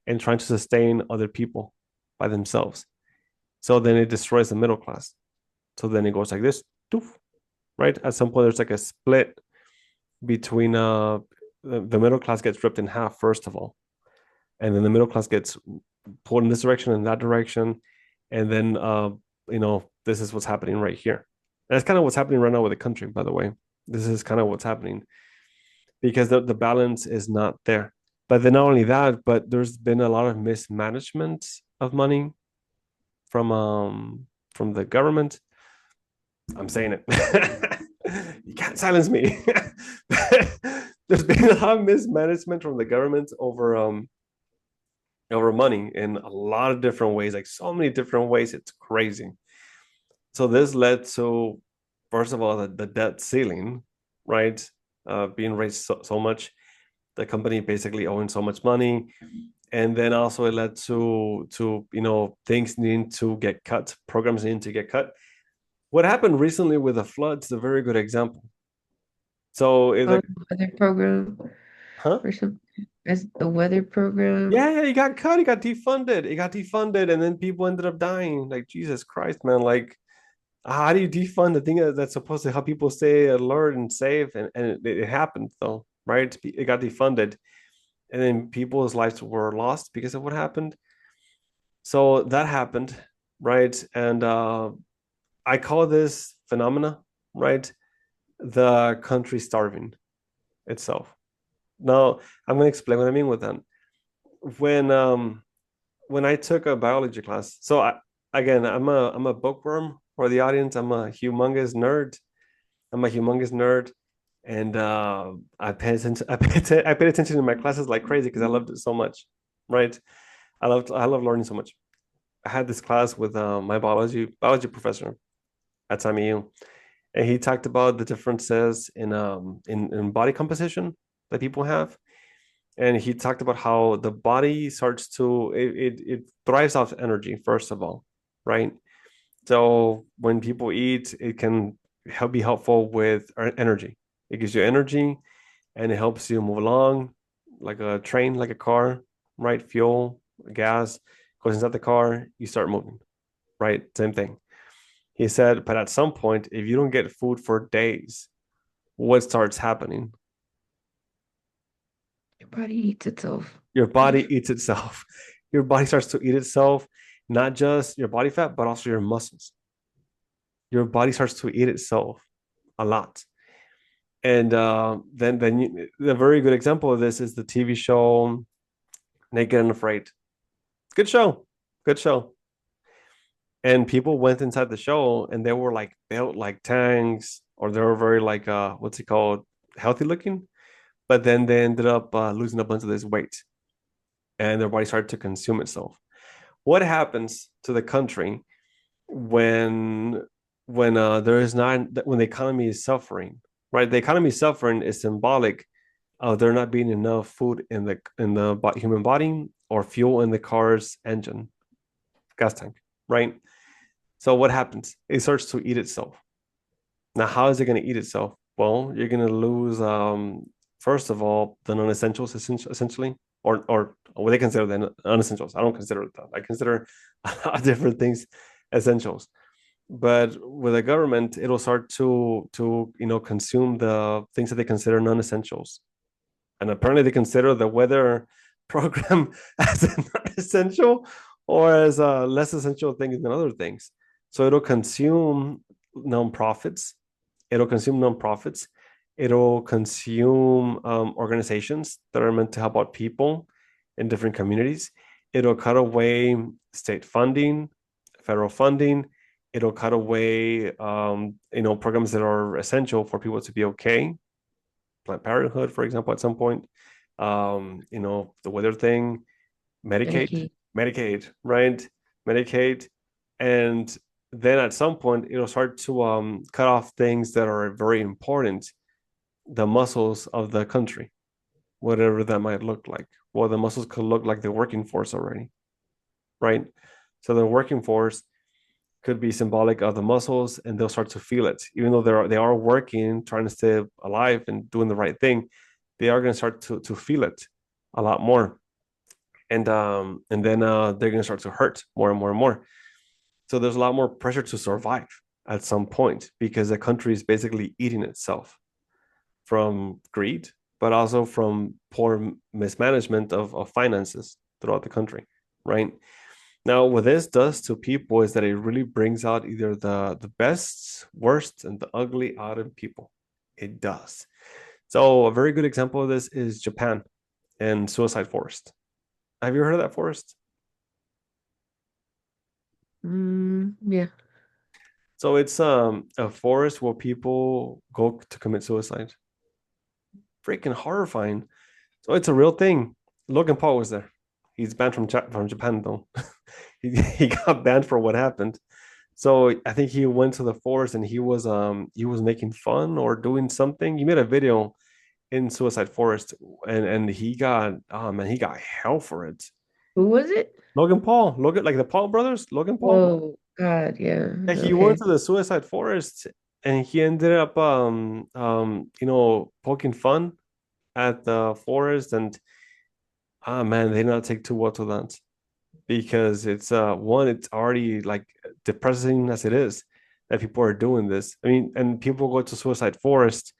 and trying to sustain other people by themselves. So then it destroys the middle class. So then it goes like this, doof, right? At some point, there's like a split between the middle class gets ripped in half, first of all. And then the middle class gets pulled in this direction and that direction. And then, this is what's happening right here. And that's kind of what's happening right now with the country, by the way. This is kind of what's happening because the balance is not there. But then not only that, but there's been a lot of mismanagement of money from the government. I'm saying it. You can't silence me. There's been a lot of mismanagement from the government over money in a lot of different ways, like so many different ways. It's crazy. So this led to, first of all, the debt ceiling, right? Being raised so much, the company basically owing so much money. And then also it led to things needing to get cut, programs needing to get cut. What happened recently with the floods is a very good example. So weather program huh? or something. As the weather program. Yeah, it got cut, it got defunded, and then people ended up dying. Like Jesus Christ, man. Like, how do you defund the thing that's supposed to help people stay alert and safe? And it happened though, right? It got defunded, and then people's lives were lost because of what happened. So that happened, right? And I call this phenomena, right? The country starving itself. Now, I'm going to explain what I mean with that. When I took a biology class, so I'm a bookworm for the audience. I'm a humongous nerd. And I paid attention. I paid attention to my classes like crazy because I loved it so much, right? I love learning so much. I had this class with my biology professor at SAMU, and he talked about the differences in body composition that people have, and he talked about how the body starts to it thrives off energy first of all, right? So when people eat, it can be helpful with energy. It gives you energy, and it helps you move along like a train, like a car, right? Fuel, gas goes inside the car, you start moving, right? Same thing. He said, but at some point, if you don't get food for days, what starts happening? Your body eats itself. Your body eats itself. Your body starts to eat itself, not just your body fat, but also your muscles. Your body starts to eat itself a lot. And the very good example of this is the TV show Naked and Afraid. Good show. Good show. And people went inside the show and they were like built like tanks, or they were very like what's it called, healthy looking, but then they ended up losing a bunch of this weight and their body started to consume itself. What happens to the country when there is not, when the economy is suffering, right? The economy suffering is symbolic of there not being enough food in the human body or fuel in the car's engine, gas tank, right? So what happens? It starts to eat itself. Now, how is it going to eat itself? Well, you're going to lose, first of all, the non-essentials, essentially, or what they consider the non-essentials. I don't consider it that. I consider a lot of different things essentials. But with the government, it'll start to consume the things that they consider non-essentials. And apparently they consider the weather program as a non-essential or as a less essential thing than other things. So it'll consume nonprofits. It'll consume nonprofits. It'll consume organizations that are meant to help out people in different communities. It'll cut away state funding, federal funding. It'll cut away, programs that are essential for people to be okay. Planned Parenthood, for example, at some point. The weather thing, Medicaid, right? Medicaid, and then at some point it'll start to cut off things that are very important, the muscles of the country, whatever that might look like. Well, the muscles could look like the working force already, right? So the working force could be symbolic of the muscles, and they'll start to feel it, even though they are working, trying to stay alive and doing the right thing. They are going to start to feel it a lot more, and then they're going to start to hurt more and more and more. So there's a lot more pressure to survive at some point because the country is basically eating itself from greed, but also from poor mismanagement of finances throughout the country, right? Now, what this does to people is that it really brings out either the best, worst, and the ugly out of people. It does. So a very good example of this is Japan and suicide forest. Have you heard of that forest? Yeah. So it's a forest where people go to commit suicide. Freaking horrifying. So it's a real thing. Logan Paul was there. He's banned from Japan though. he got banned for what happened. So I think he went to the forest and he was making fun or doing something. He made a video in Suicide Forest and he got oh man, he got hell for it. Who was it? Logan Paul, Logan like the Paul brothers, Logan Paul. Oh God, yeah. Yeah, he went Okay. to the Suicide Forest and he ended up poking fun at the forest and ah man, they did not take too well to that because it's one, it's already like depressing as it is that people are doing this. I mean, and people go to Suicide Forest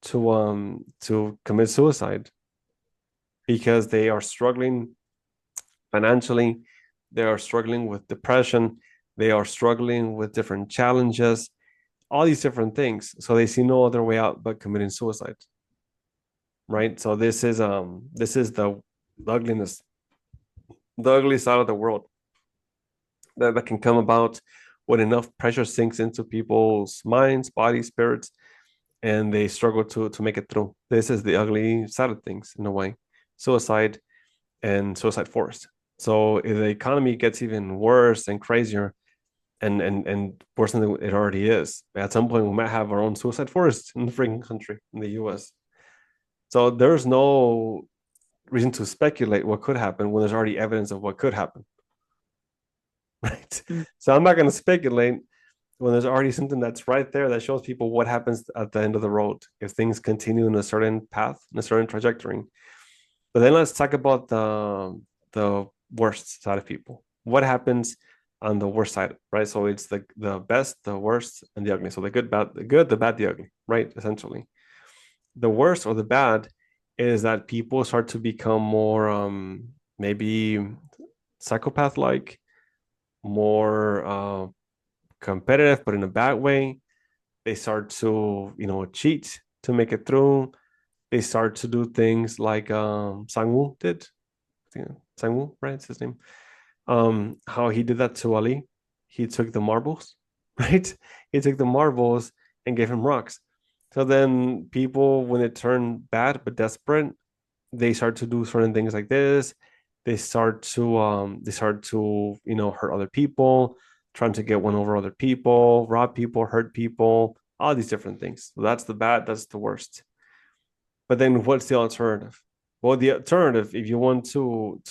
to commit suicide because they are struggling financially, they are struggling with depression, they are struggling with different challenges, all these different things. So they see no other way out but committing suicide. Right. So this is the ugliness, the ugly side of the world that can come about when enough pressure sinks into people's minds, bodies, spirits, and they struggle to make it through. This is the ugly side of things in a way. Suicide and suicide forest. So if the economy gets even worse and crazier and worse than it already is, at some point we might have our own suicide forest in the freaking country, in the US. So there's no reason to speculate what could happen when there's already evidence of what could happen. Right. Mm. So I'm not going to speculate when there's already something that's right there that shows people what happens at the end of the road if things continue in a certain path, in a certain trajectory. But then let's talk about the worst side of people. What happens on the worst side, right? So it's the best, the worst, and the ugly. So the good, bad, the good, the bad, the ugly, right? Essentially, the worst or the bad is that people start to become more maybe psychopath-like, more competitive, but in a bad way. They start to cheat to make it through. They start to do things like Sang-woo did. Sang-woo, right? It's his name. How he did that to Ali. He took the marbles, right? He took the marbles and gave him rocks. So then people, when it turned bad but desperate, they start to do certain things like this. They start to hurt other people, trying to get one over other people, rob people, hurt people, all these different things. So that's the bad, that's the worst. But then what's the alternative? Well, the alternative, if you want to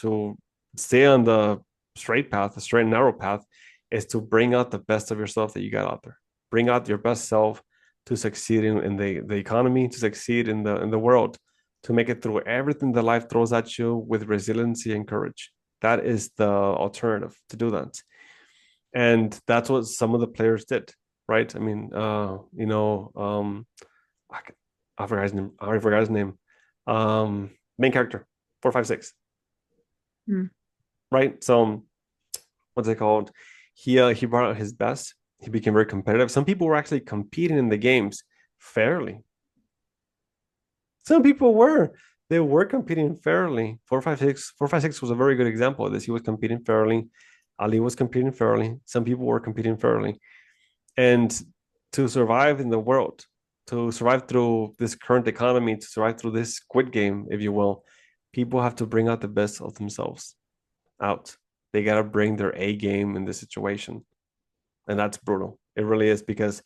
stay on the straight path, the straight and narrow path, is to bring out the best of yourself that you got out there. Bring out your best self to succeed in the economy, to succeed in the world, to make it through everything that life throws at you with resiliency and courage. That is the alternative to do that. And that's what some of the players did, right? I mean, I, I forgot his name. I already forgot his name. Main character, 456. Mm. Right. So what's it called? He brought out his best. He became very competitive. Some people were actually competing in the games fairly. Some people were. They were competing fairly. 456 was a very good example of this. He was competing fairly. Ali was competing fairly. Some people were competing fairly. And to survive in the world, to survive through this current economy, to survive through this Squid Game, if you will, people have to bring out the best of themselves out. They got to bring their A game in this situation. And that's brutal. It really is, because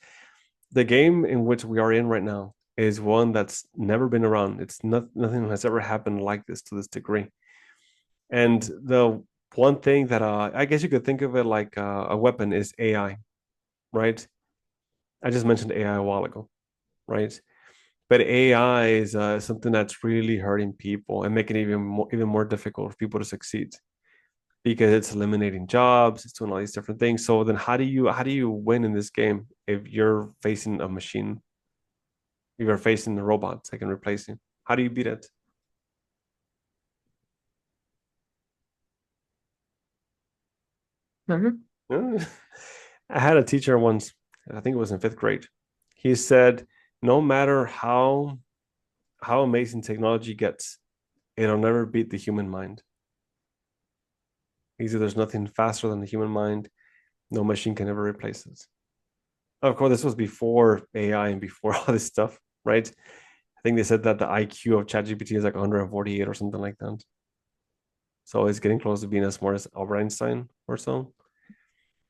the game in which we are in right now is one that's never been around. It's nothing has ever happened like this to this degree. And the one thing that I guess you could think of it like a weapon is AI, right? I just mentioned AI a while ago, right? But AI is something that's really hurting people and making it even more difficult for people to succeed. because it's eliminating jobs, it's doing all these different things. So then how do you win in this game if you're facing a machine? If you're facing the robots that can replace you, how do you beat it? Uh-huh. I had a teacher once, I think it was in fifth grade. He said, no matter how amazing technology gets, it'll never beat the human mind. He said there's nothing faster than the human mind. No machine can ever replace it. Of course, this was before AI and before all this stuff, right? I think they said that the IQ of ChatGPT is like 148 or something like that. So it's getting close to being as smart as Albert Einstein or so.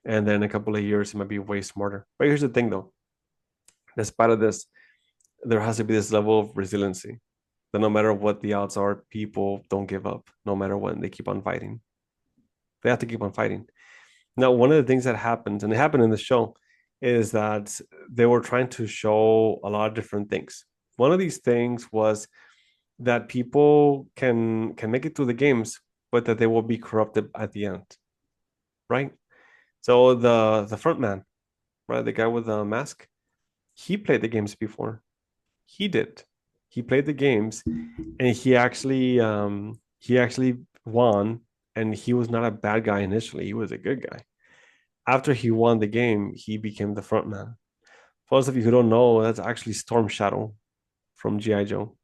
And then in a couple of years, it might be way smarter. But here's the thing, though. Despite of this, there has to be this level of resiliency that no matter what the odds are, people don't give up. No matter what, they keep on fighting. They have to keep on fighting. Now, one of the things that happened, and it happened in the show, is that they were trying to show a lot of different things. One of these things was that people can make it through the games, but that they will be corrupted at the end, right? So the front man, right, the guy with the mask, he played the games before. He did. He played the games, and he actually won, and he was not a bad guy initially. He was a good guy. After he won the game, he became the front man. For those of you who don't know, that's actually Storm Shadow from G.I. Joe.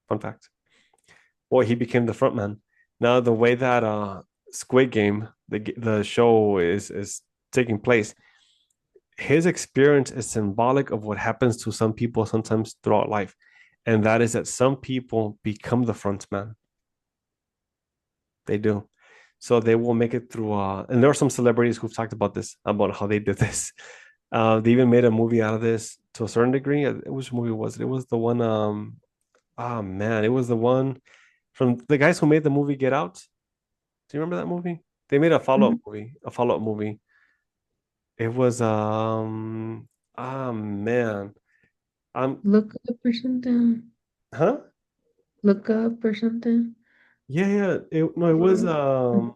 Fun fact. Well, he became the front man. Now, the way that Squid Game, the show is taking place, his experience is symbolic of what happens to some people sometimes throughout life. And that is that some people become the front man. They do. So they will make it through. And there are some celebrities who've talked about this, about how they did this. They even made a movie out of this to a certain degree. Which movie was it? It was the one. Man, it was the one from the guys who made the movie Get Out. Do you remember that movie? They made a follow-up Mhm. movie. A follow-up movie. It was man. Look up or something. Huh? Look up or something. Yeah, yeah. No, it was Mhm.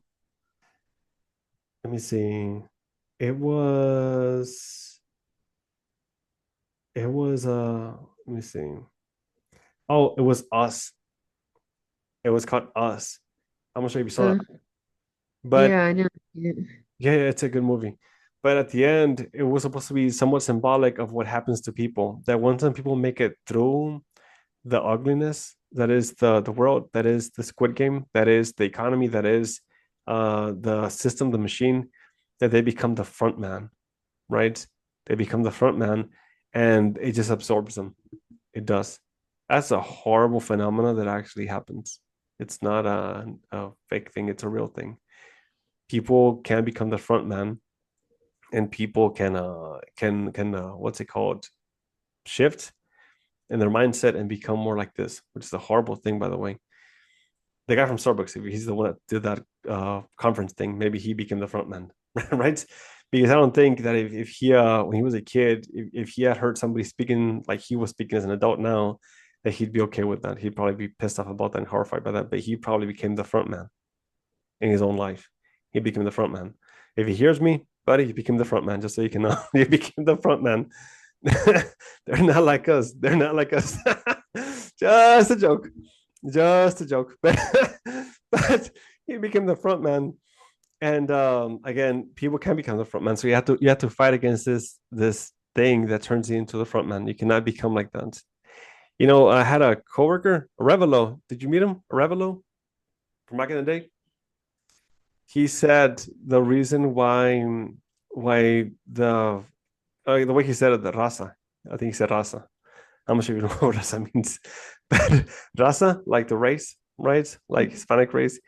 let me see. It was let me see. Oh, it was Us. It was called Us. I'm not sure if you saw Uh, that. But yeah, I know. Yeah. yeah, it's a good movie. But at the end, it was supposed to be somewhat symbolic of what happens to people. That once some people make it through the ugliness that is the world, that is the Squid Game, that is the economy, that is the system, the machine, that they become the front man, right? They become the front man, and it just absorbs them. It does. That's a horrible phenomenon that actually happens. It's not a fake thing, it's a real thing. People can become the front man, and people can what's it called, shift in their mindset and become more like this, which is a horrible thing, by the way. The guy from Starbucks, if he's the one that did that conference thing, maybe he became the front man, right? Because I don't think that if he when he was a kid, if he had heard somebody speaking like he was speaking as an adult now, that he'd be okay with that. He'd probably be pissed off about that and horrified by that. But he probably became the front man in his own life. He became the front man. If he hears me, buddy, he became the front man. Just so you can know, he became the front man. They're not like us. They're not like us. Just a joke. Just a joke. But he became the front man. And again, people can become the front man. So you have to fight against this thing that turns you into the front man. You cannot become like that. I had a coworker, a Revelo. Did you meet him? A Revelo from back in the day? He said the reason why the way he said it, the raza. I think he said raza. I'm not sure if you know what raza means, but raza, like the race, right? Like Hispanic race.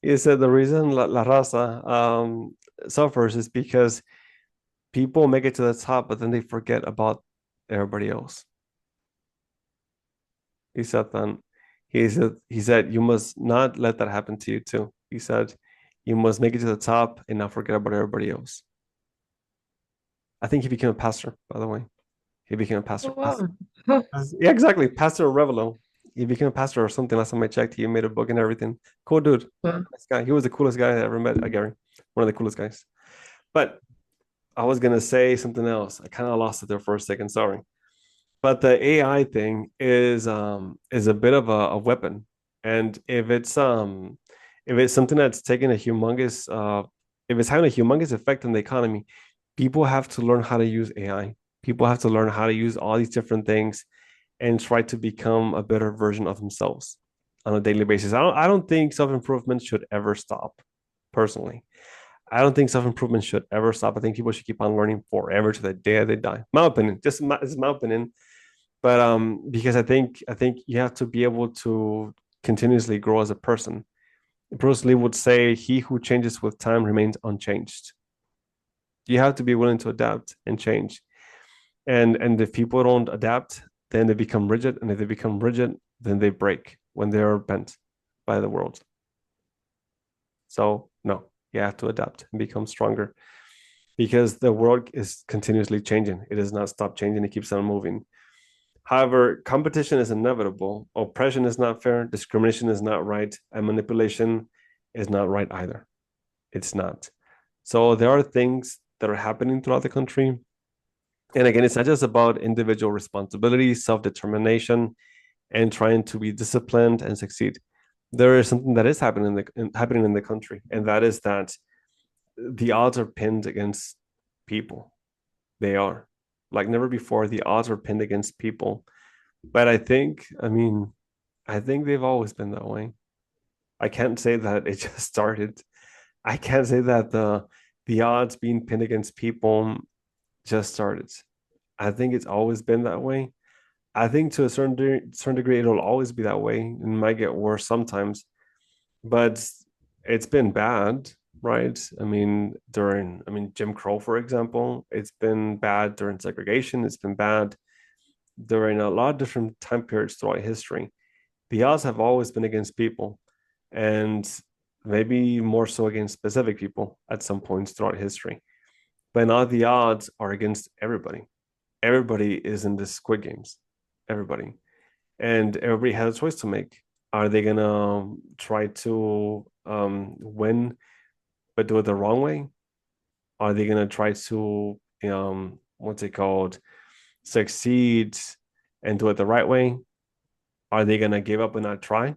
He said the reason la raza suffers is because people make it to the top, but then they forget about everybody else. He said that. He said you must not let that happen to you too. He said you must make it to the top and not forget about everybody else. I think he became a pastor, by the way. He became a pastor. Oh, wow. Huh. Yeah, exactly. Pastor Revelo. He became a pastor or something. Last time I checked, he made a book and everything. Cool dude. Well, Nice guy. He was the coolest guy I ever met, Gary. One of the coolest guys. But I was gonna say something else. I kind of lost it there for a second. Sorry. But the AI thing is a bit of a weapon. And if it's something that's taking a humongous if it's having a humongous effect on the economy, people have to learn how to use AI. People have to learn how to use all these different things and try to become a better version of themselves on a daily basis. I don't think self-improvement should ever stop, personally. I don't think self-improvement should ever stop. I think people should keep on learning forever to the day they die. My opinion, it's my opinion. But because I think you have to be able to continuously grow as a person. Bruce Lee would say, "He who changes with time remains unchanged." You have to be willing to adapt and change. And if people don't adapt, then they become rigid, and if they become rigid, then they break when they are bent by the world. So no, you have to adapt and become stronger because the world is continuously changing. It does not stop changing, it keeps on moving. However, competition is inevitable. Oppression is not fair. Discrimination is not right. And manipulation is not right either. It's not. So there are things that are happening throughout the country. And again, it's not just about individual responsibility, self-determination, and trying to be disciplined and succeed. There is something that is happening in the country, and that is that the odds are pinned against people. They are. Like never before, the odds are pinned against people. But I think they've always been that way. I can't say that it just started. I can't say that the odds being pinned against people just started. I think it's always been that way. I think to a certain degree, it'll always be that way. It might get worse sometimes, but it's been bad, right? Jim Crow, for example, it's been bad during segregation. It's been bad during a lot of different time periods throughout history. The odds have always been against people, and maybe more so against specific people at some points throughout history. But now the odds are against everybody. Everybody is in the Squid Games. Everybody. And everybody has a choice to make. Are they gonna try to win but do it the wrong way? Are they gonna try to what's it called? Succeed and do it the right way? Are they gonna give up and not try?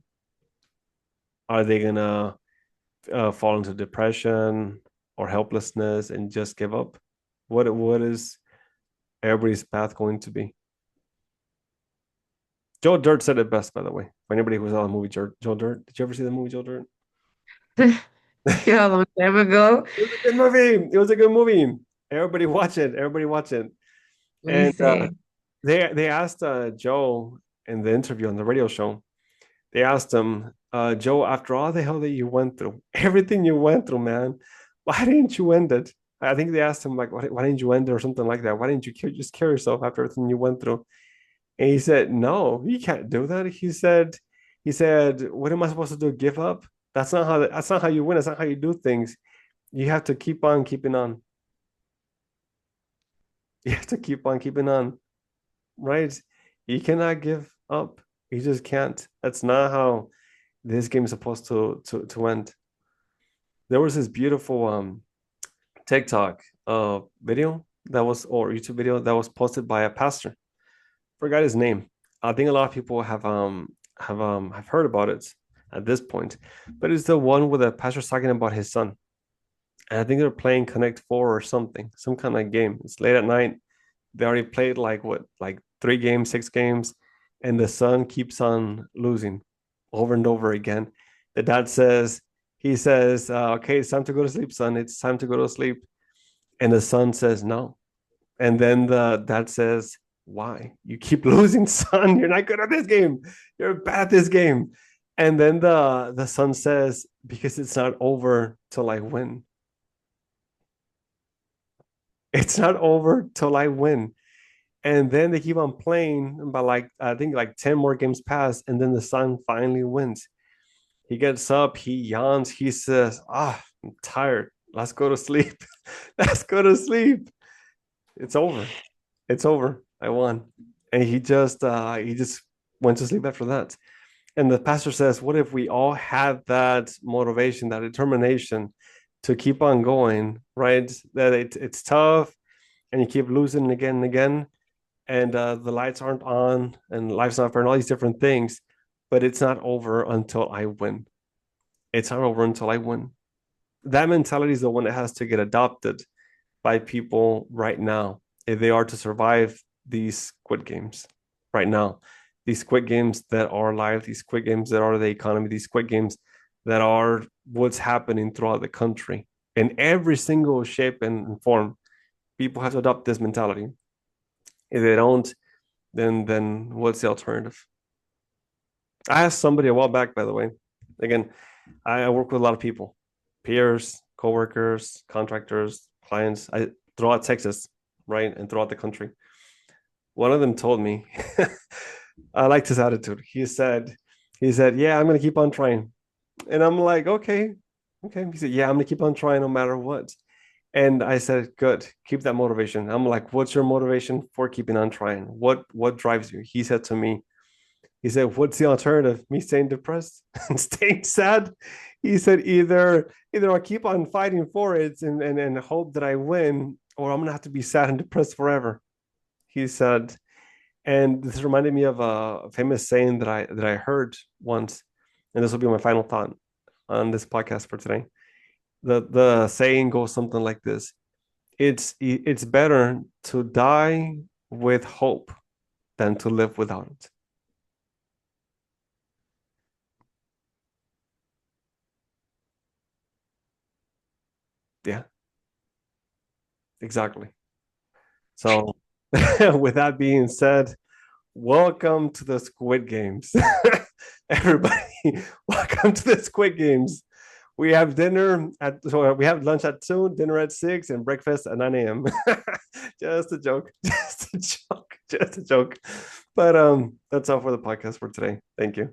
Are they gonna fall into depression or helplessness and just give up? What is everybody's path going to be? Joe Dirt said it best, by the way. For anybody who saw the movie Joe Dirt, did you ever see the movie Joe Dirt? yeah, a long time ago. It was a good movie. It was a good movie. Everybody watch it. Everybody watch it. What do you And say? they asked Joe in the interview on the radio show. They asked him, Joe, after all the hell that you went through, everything you went through, man, why didn't you end it? I think they asked him like, why didn't you end it or something like that? Why didn't you just kill yourself after everything you went through? And he said, no, you can't do that. He said, what am I supposed to do? Give up? That's not how you win. That's not how you do things. You have to keep on keeping on. You have to keep on keeping on, right? You cannot give up. You just can't. That's not how this game is supposed to end. There was this beautiful TikTok video that was or YouTube video that was posted by a pastor. Forgot his name. I think a lot of people have heard about it at this point, but it's the one where the pastor's talking about his son. And I think they're playing Connect Four or something, some kind of game. It's late at night. They already played like 3 games, 6 games, and the son keeps on losing over and over again. The dad he says, okay, it's time to go to sleep, son. It's time to go to sleep. And the son says, no. And then the dad says, why? You keep losing, son. You're not good at this game. You're bad at this game. And then the son says, because it's not over till I win. It's not over till I win. And then they keep on playing, but I think 10 more games pass, and then the son finally wins. He gets up, he yawns, he says, I'm tired. Let's go to sleep. Let's go to sleep. It's over. It's over. I won. And he just went to sleep after that. And the pastor says, what if we all had that motivation, that determination to keep on going, right? That it's tough and you keep losing again and again, and the lights aren't on and life's not fair and all these different things, but it's not over until I win. It's not over until I win. That mentality is the one that has to get adopted by people right now if they are to survive these Squid Games right now. These Squid Games that are live, these Squid Games that are the economy, these Squid Games that are what's happening throughout the country in every single shape and form. People have to adopt this mentality. If they don't, then what's the alternative? I asked somebody a while back, by the way. Again, I work with a lot of people, peers, coworkers, contractors, clients, throughout Texas, right, and throughout the country. One of them told me, I liked his attitude. He said, yeah, I'm gonna keep on trying, and I'm like, okay. He said, yeah, I'm gonna keep on trying no matter what. And I said, good, keep that motivation. I'm like, what's your motivation for keeping on trying? What drives you? He said to me, he said, what's the alternative? Me staying depressed and staying sad? He said, either I keep on fighting for it and hope that I win, or I'm gonna have to be sad and depressed forever. He said, and this reminded me of a famous saying that I heard once, and this will be my final thought on this podcast for today. The saying goes something like this: it's better to die with hope than to live without it. Yeah, exactly. So, with that being said, welcome to the Squid Games. Everybody, welcome to the Squid Games. We have we have lunch at 2, dinner at 6, and breakfast at 9 a.m. Just a joke. Just a joke. Just a joke. But that's all for the podcast for today. Thank you.